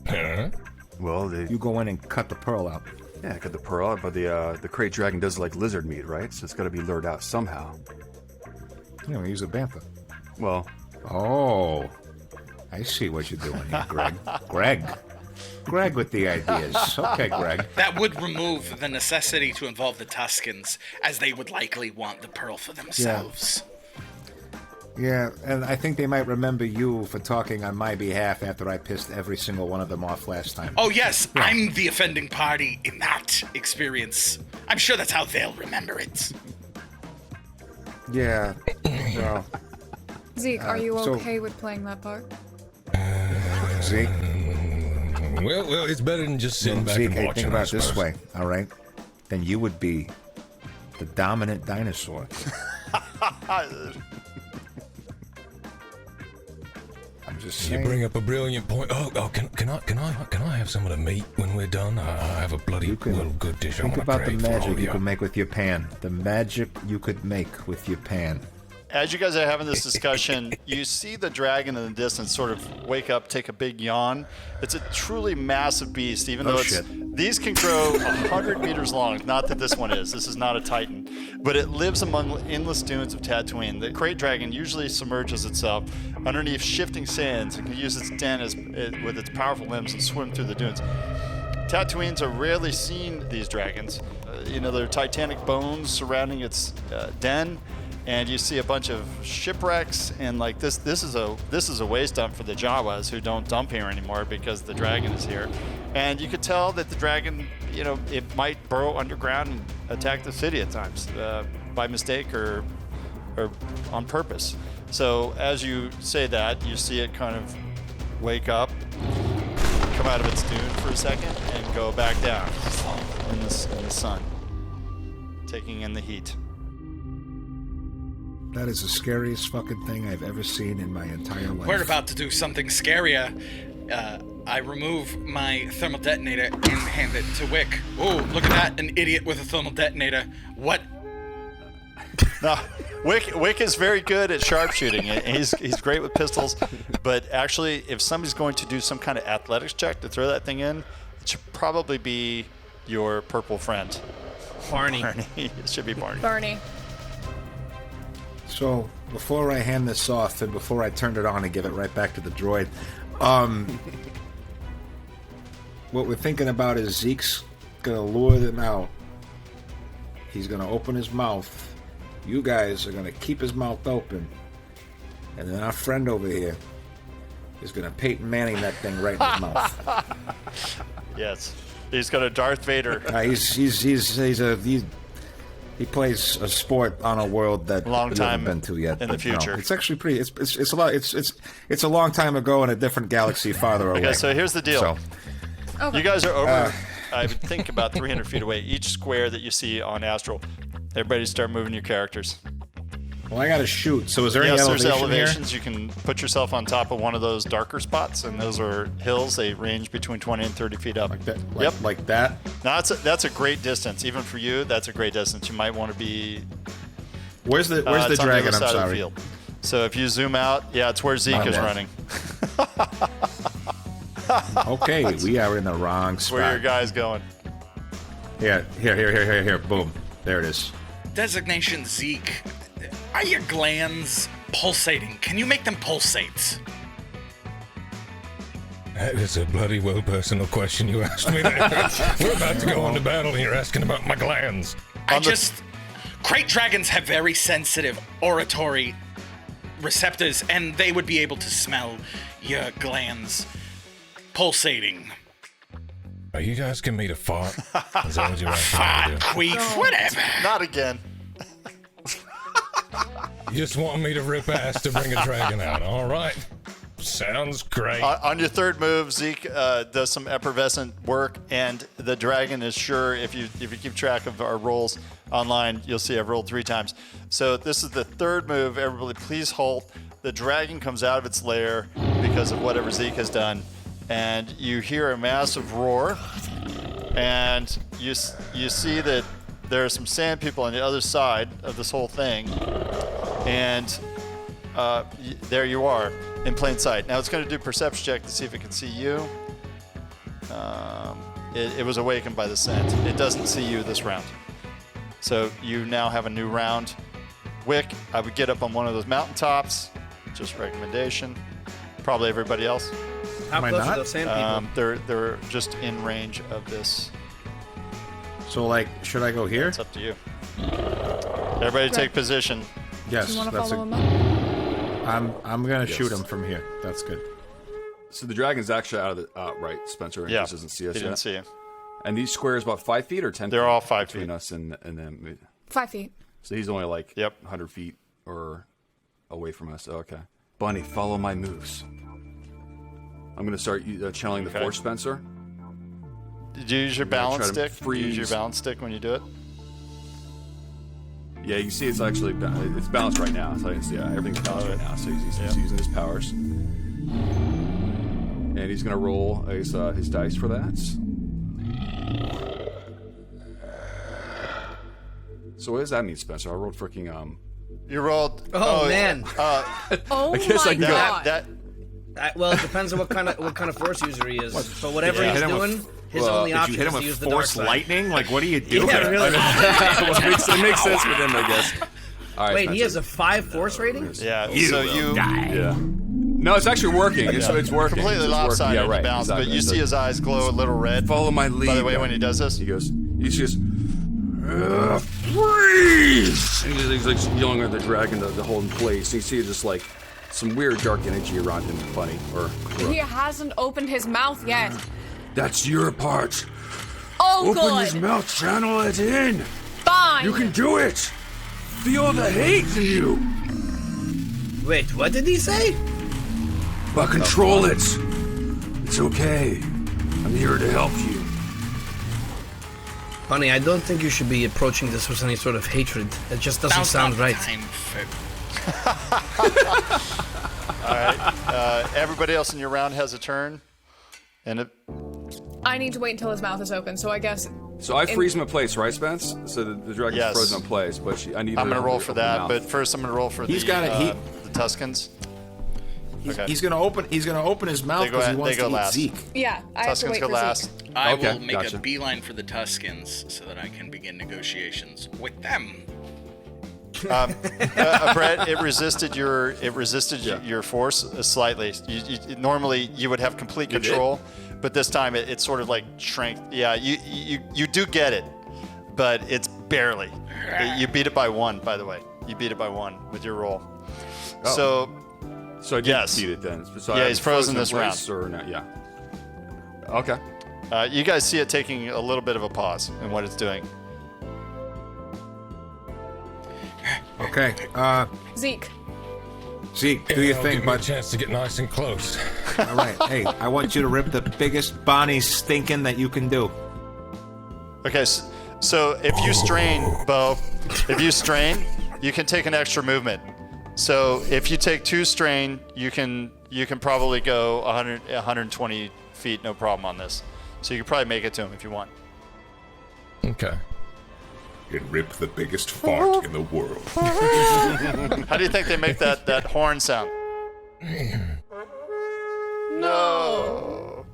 Huh? Well, You go in and cut the pearl out. yeah, cut the pearl out, but the Krayt Dragon does like lizard meat, right? So it's got to be lured out somehow. Yeah, we use a bantha. Well, Oh, I see what you're doing here, Greg. Greg with the ideas. Okay, Greg. That would remove the necessity to involve the Tuskens, as they would likely want the pearl for themselves. Yeah, and I think they might remember you for talking on my behalf after I pissed every single one of them off last time. Oh, yes, I'm the offending party in that experience. I'm sure that's how they'll remember it. Yeah, well... Zeke, are you okay with playing that part? Zeke? Well, it's better than just sitting back Zeke, and hey, watching. think about it this way, all right? Then you would be the dominant dinosaur. I'm just saying. You bring up a brilliant point. Oh, can I have some of the meat when we're done? I have a bloody little good dish. Think about the magic you could make with your pan. The magic you could make with your pan. As you guys are having this discussion, you see the dragon in the distance sort of wake up, take a big yawn. It's a truly massive beast, even though these can grow 100 meters long. Not that this one is. This is not a titan. But it lives among endless dunes of Tatooine. The Krayt Dragon usually submerges itself underneath shifting sands and can use its den with its powerful limbs and swim through the dunes. Tatooines are rarely seen, these dragons. They're titanic bones surrounding its den. And you see a bunch of shipwrecks, and like this is a waste dump for the Jawas who don't dump here anymore because the dragon is here. And you could tell that the dragon, it might burrow underground and attack the city at times by mistake or on purpose. So as you say that, you see it kind of wake up, come out of its dune for a second, and go back down in the sun, taking in the heat. That is the scariest fucking thing I've ever seen in my entire life. We're about to do something scarier. I remove my thermal detonator and hand it to Wick. Oh, look at that, an idiot with a thermal detonator. What? No, Wick is very good at sharpshooting. He's great with pistols, but actually, if somebody's going to do some kind of athletics check to throw that thing in, it should probably be your purple friend. Barney. It should be Barney. Barney. So, before I hand this off and before I turn it on and give it right back to the droid, what we're thinking about is Zeke's going to lure them out. He's going to open his mouth. You guys are going to keep his mouth open. And then our friend over here is going to Peyton Manning that thing right in his mouth. Yes. He's got a Darth Vader. He plays a sport on a world that we haven't been to yet. In the future, no, it's actually pretty. It's a lot. It's a long time ago in a different galaxy farther away. Okay, so here's the deal. So, you guys are over. I would think about 300 feet away. Each square that you see on Astral, everybody start moving your characters. Well, I got to shoot. So is there any elevation there's elevations. here? You can put yourself on top of one of those darker spots, and those are hills. They range between 20 and 30 feet up. Like that? Yep. Like that? Now, that's a great distance. Even for you, that's a great distance. You might want to be... Where's the dragon? I'm sorry. So if you zoom out, it's where Zeke is running. Okay, we are in the wrong spot. Where your guy's going. Here. Boom. There it is. Designation Zeke. Are your glands pulsating? Can you make them pulsate? That is a bloody well personal question you asked me there. We're about to go into battle and you're asking about my glands. Krayt Dragons have very sensitive auditory receptors, and they would be able to smell your glands pulsating. Are you asking me to fart? Is that what you're asking me to do? Queef, whatever. Not again. You just want me to rip ass to bring a dragon out, all right? Sounds great. On your third move, Zeke does some effervescent work, and the dragon is sure, if you keep track of our rolls online, you'll see I've rolled 3 times. So this is the third move. Everybody please halt. The dragon comes out of its lair because of whatever Zeke has done, and you hear a massive roar, and you see that there are some sand people on the other side of this whole thing, and there you are in plain sight. Now it's going to do a perception check to see if it can see you. It was awakened by the scent. It doesn't see you this round. So you now have a new round. Wick, I would get up on one of those mountaintops. Just recommendation. Probably everybody else. How close are those sand people? They're just in range of this. So, should I go here? It's up to you. Everybody take position. Yes. Do you want to follow him up? I'm gonna shoot him from here. That's good. So the dragon's actually out of the right, Spencer. Yeah, He doesn't see us he didn't yet. see you. And these squares about 5 feet or 10 They're feet all 5 between feet. us and them. 5 feet. So he's only like 100 feet or away from us. Okay. Bunny, follow my moves. I'm going to start channeling the Force, Spencer. Did you use your I'm gonna balance try to stick? Do you use your freeze. balance stick when you do it? Yeah, you can see it's actually it's balanced right now. So everything's balanced right now. So he's using his powers, and he's gonna roll his dice for that. So what does that mean, Spencer? I rolled freaking You rolled. Oh, man. Oh I guess my I can go. god. Well, it depends on what kind of force user he is. But whatever Yeah. he's Hit him doing, with- his well, only did you option hit is him to with use the dark force side. lightning? Like, what are you doing? Yeah, really. Well, it makes sense with him, I guess. All right, Wait, he Spencer. has a 5 force rating? Yeah. You so will you. die. Yeah. No, it's actually working. It's working. Completely It's lopsided working. in Yeah, right. the balance, Exactly. but you see his eyes glow a little red. Follow my lead. By the way, when he does this, he goes, freeze! And he's like yelling at the dragon to hold in place. And you see just like some weird dark energy around him, Bunny. He hasn't opened his mouth yet. That's your part. Oh, Open good. his mouth, channel it in. Fine. You can do it. Feel the hate in you. Wait, what did he say? But control it. It's okay. I'm here to help you. Bunny, I don't think you should be approaching this with any sort of hatred. It just doesn't sound right. all right. Everybody else in your round has a turn, and I need to wait until his mouth is open, so I guess. So I freeze him in place, right, Spence? So the dragon's Yes. frozen in place, but I need. I'm going to roll for open the that. mouth. But first, I'm going to roll for He's got it. the Tuscans. Okay. He's gonna open his mouth They go because he at- wants they go to last. eat Zeke. Yeah, I have to Tuscans wait go for last. Zeke. I Okay, will make gotcha. a beeline for the Tuscans so that I can begin negotiations with them. Brett, it resisted your your force slightly. Normally you would have complete You did? control, but this time it sort of like shrank. Yeah, you do get it, but it's barely. You beat it by 1, by the way. You beat it by 1 with your roll. Oh. So I did yes. beat it then. So Yeah, I'm he's frozen in this round. place or not? Yeah. Okay. You guys see it taking a little bit of a pause in what it's doing. Okay. Zeke. Zeke, do your I'll thing, give you a bud. chance to get nice and close. All right. Hey, I want you to rip the biggest Bonnie stinking that you can do. Okay, so if you strain, Bo, you can take an extra movement. So if you take 2 strain, you can probably go 120 feet, no problem on this. So you can probably make it to him if you want. Okay. And rip the biggest fart in the world. How do you think they make that horn sound? No.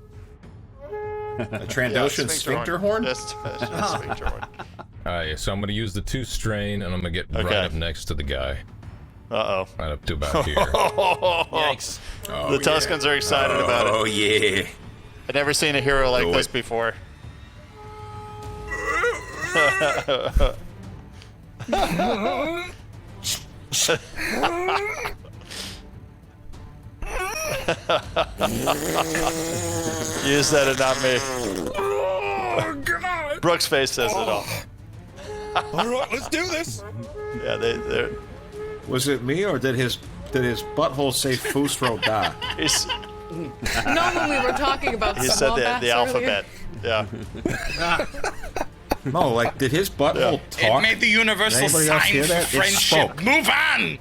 A Trandoshan sphincter horn? Yes, sphincter horn. All right, so I'm going to use the 2 strain, and I'm going to get right up next to the guy. Uh-oh. Right up to about here. Yikes. The Tuscans are excited about it. Oh, yeah. I've never seen a hero like this before. You said it, not me. Oh, God. Brooks' face says it all. All right, let's do this. Yeah, they're. Was it me or did his butthole say Fusro Da? He's, No, when we were talking about he said the alphabet. Yeah. No, like, did his butthole talk? It made the universal Did anybody else sign hear for that? It friendship. spoke. Move on!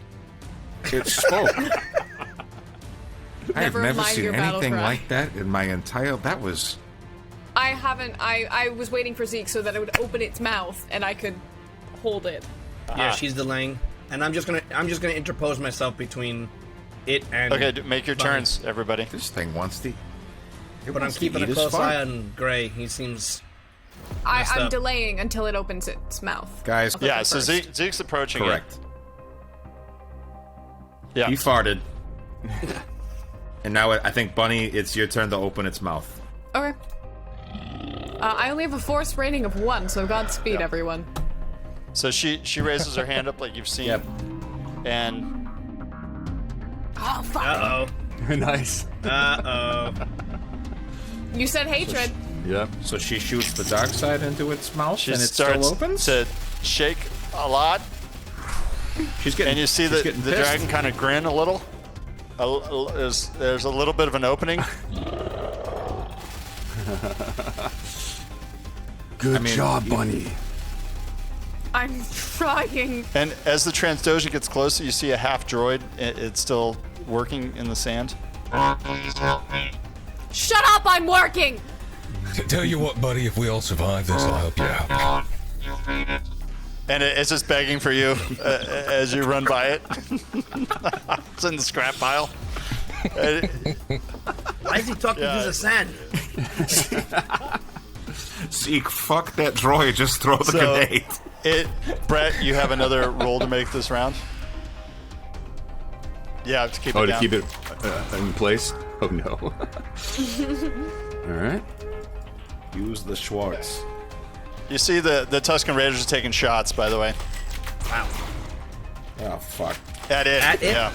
It spoke. I've Never never mind seen your battle anything cry. like that in my entire. That was. I haven't. I was waiting for Zeke so that it would open its mouth and I could hold it. Yeah, she's delaying, and I'm just gonna interpose myself between it and. Okay, make your Bunny. turns, everybody. This thing wants to. But I'm keeping a close eye on Gray. He seems. messed I'm up. delaying until it opens its mouth. Guys. I'll go Yeah, so first. Zeke's approaching Correct. it. Yeah. He farted. And now I think, Bunny, it's your turn to open its mouth. Okay. I only have a force rating of 1, so Godspeed, everyone. So she raises her hand up like you've seen. Yep. And Oh, fuck. Uh-oh. Nice. Uh-oh. You said hatred. Yep. So she shoots the dark side into its mouth, She and it starts still opens. to shake a lot, She's getting. and you see the pissed. dragon kind of grin a little. There's a little bit of an opening. Good job, Bunny. I'm trying. And as the Transdoja gets closer, you see a half droid. It's still working in the sand. Shut up! I'm working. Tell you what, buddy, if we all survive this, I'll help you out. And it's just begging for you as you run by it. It's in the scrap pile. Why is he talking to the sand? Zeke, fuck that droid. Just throw the grenade. Brett, you have another roll to make this round. Yeah, to keep it down. To keep it in place? Oh, no. All right. Use the Schwartz. You see the Tusken Raiders are taking shots, by the way. Wow. Oh, fuck. At it. At it? Yeah.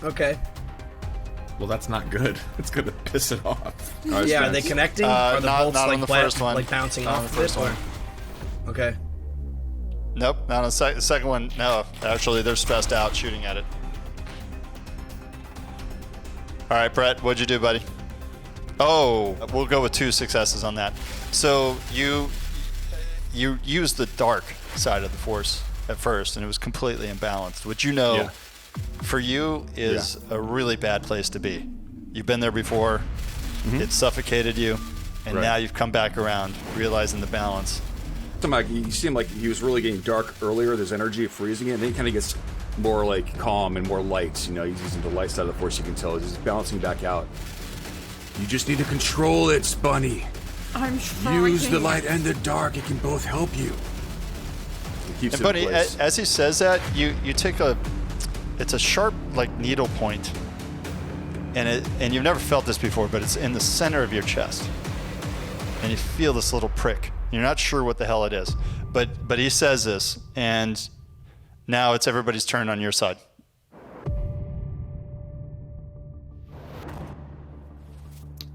Okay. Well, that's not good. It's going to piss it off. Yeah, are they connecting? Are the bolts not like on the first one. like bouncing Not on off the first it? one. Okay. Nope, not on the second one. No, actually, they're spaced out shooting at it. All right, Brett, what'd you do, buddy? Oh, we'll go with 2 successes on that. So you used the dark side of the Force at first, and it was completely imbalanced, which you know, for you, is a really bad place to be. You've been there before. It suffocated you, and now you've come back around, realizing the balance. You seem like he was really getting dark earlier. There's energy of freezing it, and then he kind of gets more like calm and more light. You know, he's using the light side of the Force. You can tell he's balancing back out. You just need to control it, Bunny. I'm trying. Use the light and the dark. It can both help you. It keeps And it Bunny, in place. as he says that, you take it's a sharp like needle point, and you've never felt this before, but it's in the center of your chest, and you feel this little prick. You're not sure what the hell it is, but he says this, and now it's everybody's turn on your side.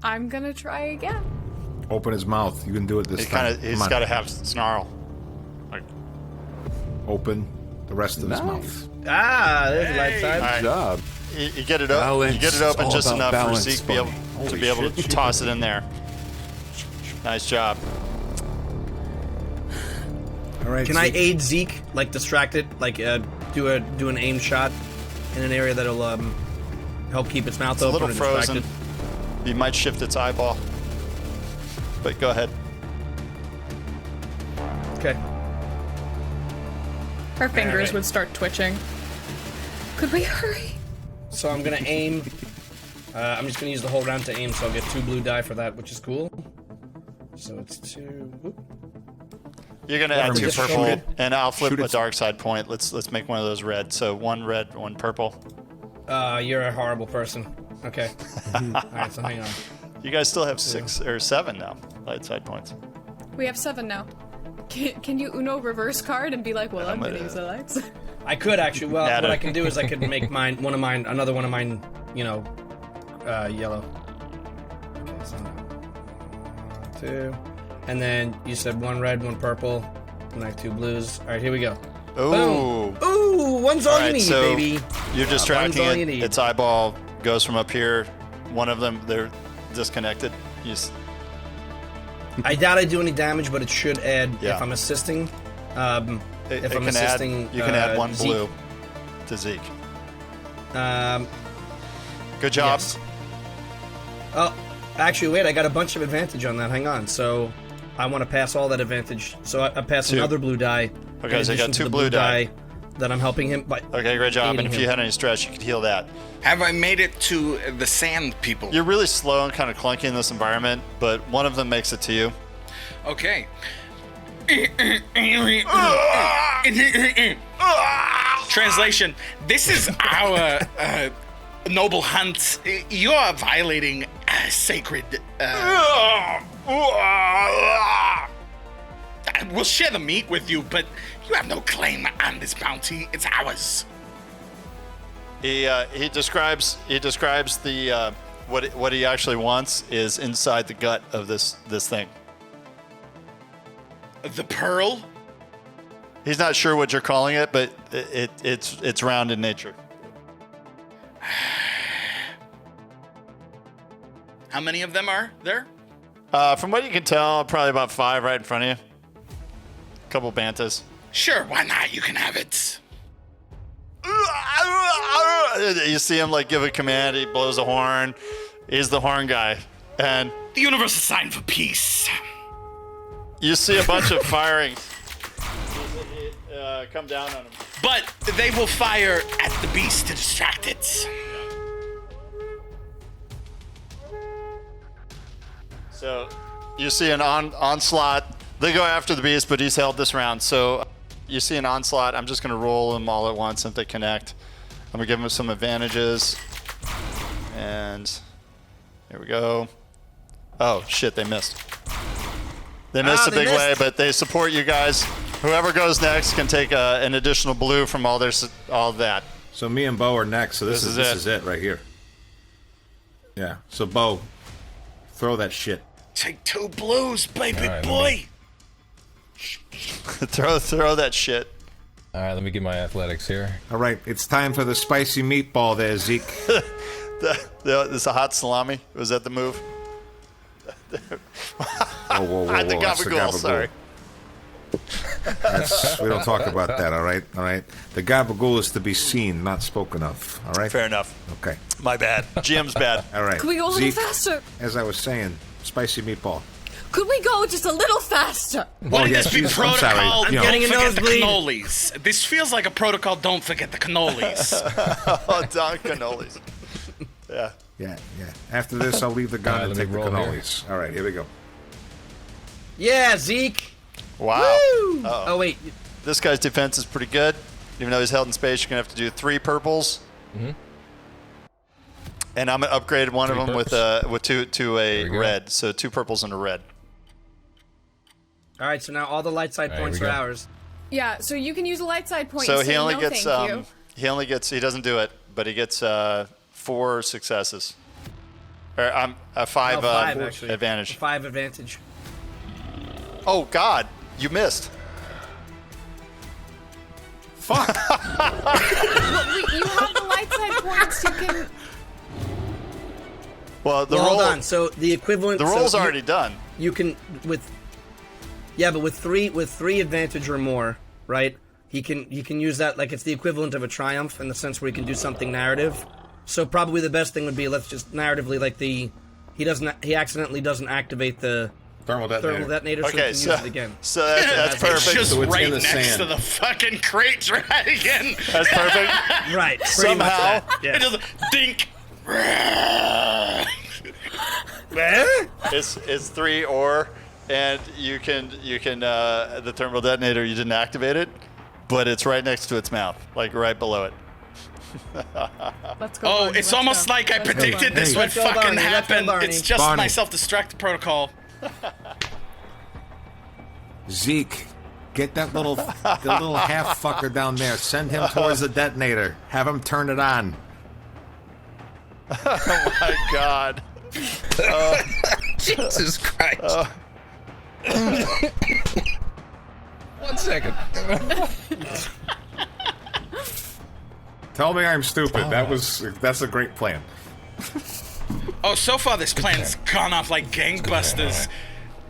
I'm gonna try again. Open his mouth. You can do it this time. He's got to have snarl. Like, open the rest of his mouth. Ah, there's the light side. All right. Good job. You get it up. You get it Balance. open It's just all enough about for balance, Zeke Bunny. to be able to toss it in there. Nice job. All right. Can I aid Zeke, like distract it, like do an aim shot in an area that'll help keep its mouth It's a open little and frozen. distract You might shift its eyeball. But go ahead. it? Okay. Her fingers right. would start twitching. Could we hurry? So I'm gonna aim. I'm just gonna use the whole round to aim, so I'll get 2 blue die for that, which is cool. So it's 2. Whoop. You're gonna add 2 just purple, shoot it. and I'll flip Shoot a it. dark side point. Let's make one of those red. So 1 red, 1 purple. You're a horrible person. Okay. Alright, so hang on. You guys still have 6 or 7 now light side points. We have 7 now. Can you Uno reverse card and be like, well, I'm getting selects? I could actually. Well, Add what it. I can do is I could make another one of mine, yellow. Okay, so 2, and then you said 1 red, 1 purple, and I have 2 blues. All right, here we go. Ooh. Boom. Ooh, one's all you need, so baby. You're distracting one's all it. you need. Its eyeball goes from up here. One of them, they're disconnected. I doubt I do any damage, but it should add Yeah. if I'm assisting. It if I'm can assisting, add, you can add 1 Zeke. blue to Zeke. Good job. Yes. Oh, actually, wait, I got a bunch of advantage on that. Hang on. So I want to pass all that advantage. So I pass 2. another blue die. Okay, in so you got addition to 2 the blue die. that I'm helping him by. Okay, great job. aiding And if him. you had any stress, you could heal that. Have I made it to the sand people? You're really slow and kind of clunky in this environment, but one of them makes it to you. Okay. Translation: this is our noble hunt. You are violating sacred. We'll share the meat with you, but you have no claim on this bounty. It's ours. He describes the what he actually wants is inside the gut of this thing. The pearl? He's not sure what you're calling it, but it's round in nature. How many of them are there? From what you can tell, probably about 5 right in front of you. A couple bantas. Sure, why not? You can have it. You see him like give a command. He blows a horn. He's the horn guy, and the universe is signed for peace. You see a bunch of firing come down on him. But they will fire at the beast to distract it. So you see an onslaught. They go after the beast, but he's held this round. So you see an onslaught. I'm just going to roll them all at once if they connect. I'm going to give them some advantages. And here we go. Oh, shit, they missed. They missed a big way, but they support you guys. Whoever goes next can take an additional blue from all that. So me and Bo are next, so this is it right here. Yeah, so Bo, throw that shit. Take 2 blues, baby right, boy. throw that shit. All right, let me get my athletics here. All right, it's time for the spicy meatball there, Zeke. This is a hot salami. Was that the move? Whoa. The gabagool, sorry. We don't talk about that, all right? All right. The gabagool is to be seen, not spoken of, all right? Fair enough. Okay. My bad. GM's bad. All right. Could we go a little Zeke, faster? As I was saying, spicy meatball. Could we go just a little faster? Wouldn't this be protocol? I'm Don't forget the cannolis. This feels like a protocol. Don't forget the cannolis. Oh, Don cannolis. Yeah. Yeah. After this, I'll leave the gun and take the cannolis. All right, here we go. Yeah, Zeke. Wow. Woo! Oh, wait. This guy's defense is pretty good. Even though he's held in space, you're going to have to do 3 purples. Mm-hmm. And I'm going to upgrade one of them with two to a go. red. So 2 purples and a red. All right, so now all the light side points are ours. Yeah, so you can use a light side point. So and he say, only no, gets thank you. he doesn't do it, but he gets 4 successes. Or a 5 actually. advantage. 5 advantage. Oh God, you missed. Fuck. You have the light side points. You can. Well, hold on. So the equivalent. The roll's already done. You can but with three advantage or more, right? You can use that like it's the equivalent of a triumph in the sense where he can do something narrative. So probably the best thing would be let's just narratively like he accidentally doesn't activate the Thermal detonator. So he can use it again. So that's perfect. It's just So it's right in the next sand. to the fucking Krayt Dragon. That's perfect. Right. Somehow, It just dink. it's 3 or, and you can the thermal detonator, you didn't activate it, but it's right next to its mouth, like right below it. Let's go. Oh, Barney, it's let's almost go. like I Let's go, predicted Barney. this would Let's go, fucking Barney. Let's go, happen. Barney. It's just Barney. my self-destruct protocol. Zeke, get that little half fucker down there. Send him towards the detonator. Have him turn it on. Oh my God. Jesus Christ. 1 second. Tell me I'm stupid. That's a great plan. Oh, so far this plan's gone off like gangbusters.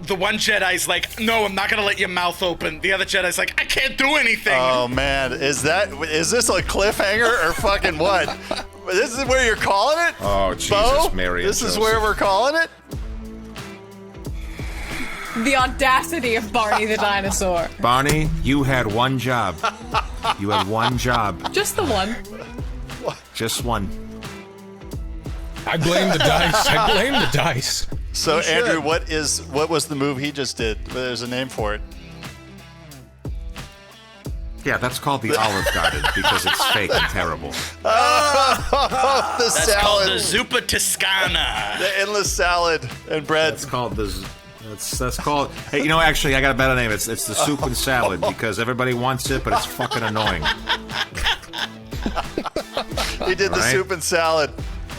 The one Jedi's like, no, I'm not gonna let your mouth open. The other Jedi's like, I can't do anything. Oh man, is this a cliffhanger or fucking what? This is where you're calling it? Oh Jesus, Bo? Mary. and This is Joseph. where we're calling it? The audacity of Barney the dinosaur. Barney, you had one job. You had one job. Just the one. Just one. I blame the dice. So Andrew, what was the move he just did? There's a name for it. Yeah, that's called the Olive Garden because it's fake and terrible. Oh, the That's salad. called the Zuppa Toscana. The endless salad and bread. That's called that's called. Hey, you know, actually, I got a better name. It's the soup and salad because everybody wants it, but it's fucking annoying. He did the Right? soup and salad.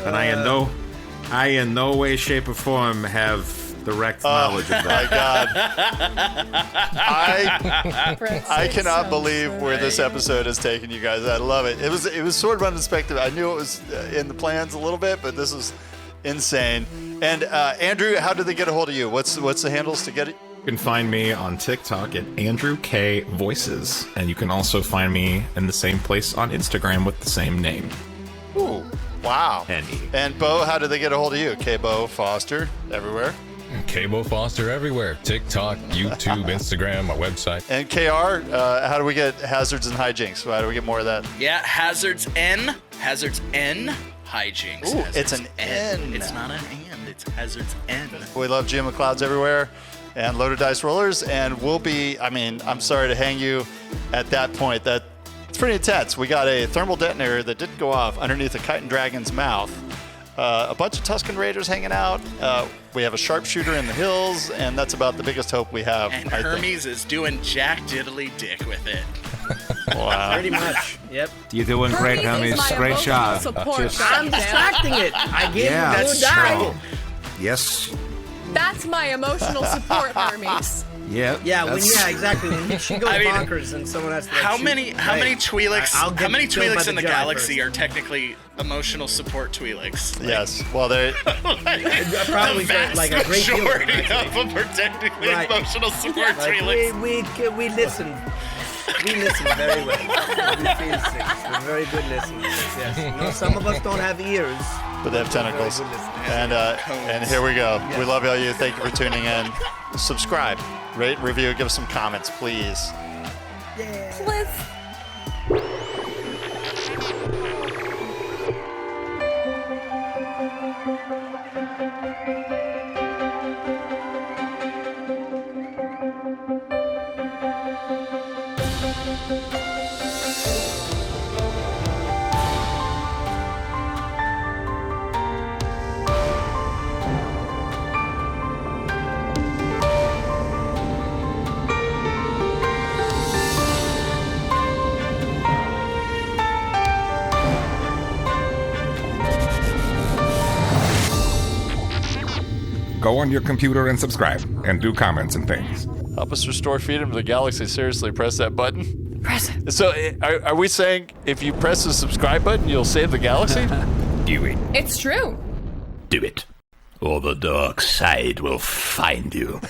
And I in no way, shape, or form have direct knowledge of that. My God. I cannot believe where this episode has taken you guys. I love it. It was sort of unexpected. I knew it was in the plans a little bit, but this was insane. And Andrew, how did they get a hold of you? What's the handles to get it? You can find me on TikTok at Andrew K Voices, and you can also find me in the same place on Instagram with the same name. Ooh, wow. And Bo, how did they get a hold of you? K-Bo Foster, everywhere. K-Bo Foster everywhere. TikTok, YouTube, Instagram, my website. And KR, how do we get Hazards and Hijinks? How do we get more of that? Yeah, Hazards N Hijinks. Ooh, Hazards it's an N. It's not an and, it's Hazards N. We love GM Macleods everywhere and Loaded Dice Rollers, and we'll be, I'm sorry to hang you at that point. It's pretty intense. We got a thermal detonator that didn't go off underneath a Krayt Dragon's mouth. A bunch of Tusken Raiders hanging out. We have a sharpshooter in the hills, and that's about the biggest hope we have. And Hermes is doing Jack Diddly Dick with it. Wow. Pretty much. Yep. You're doing great, Hermes. Great job. I'm distracting it. I gave Yeah, you that's die. Yes. That's my emotional support, Hermes. Yeah. Yeah, exactly. When she goes bonkers and someone has to. How many Twi'leks? I'll get How many killed by Twi'leks in the Jedi galaxy first. are technically emotional support Twi'leks? Yes. Well, they probably the vast like a great deal of them, majority actually. of them are technically Right. emotional support Like, Twi'leks. we listen. We listen very well. We feel things. We're very good listeners. Yes. You know, some of us don't have ears. but they have tentacles. And here we go. We love all you. Thank you for tuning in. Subscribe, rate, review, give us some comments, please. Please. Go on your computer and subscribe, and do comments and things. Help us restore freedom to the galaxy. Seriously, press that button. Press it. So, are we saying if you press the subscribe button, you'll save the galaxy? Do it. It's true. Do it, or the dark side will find you.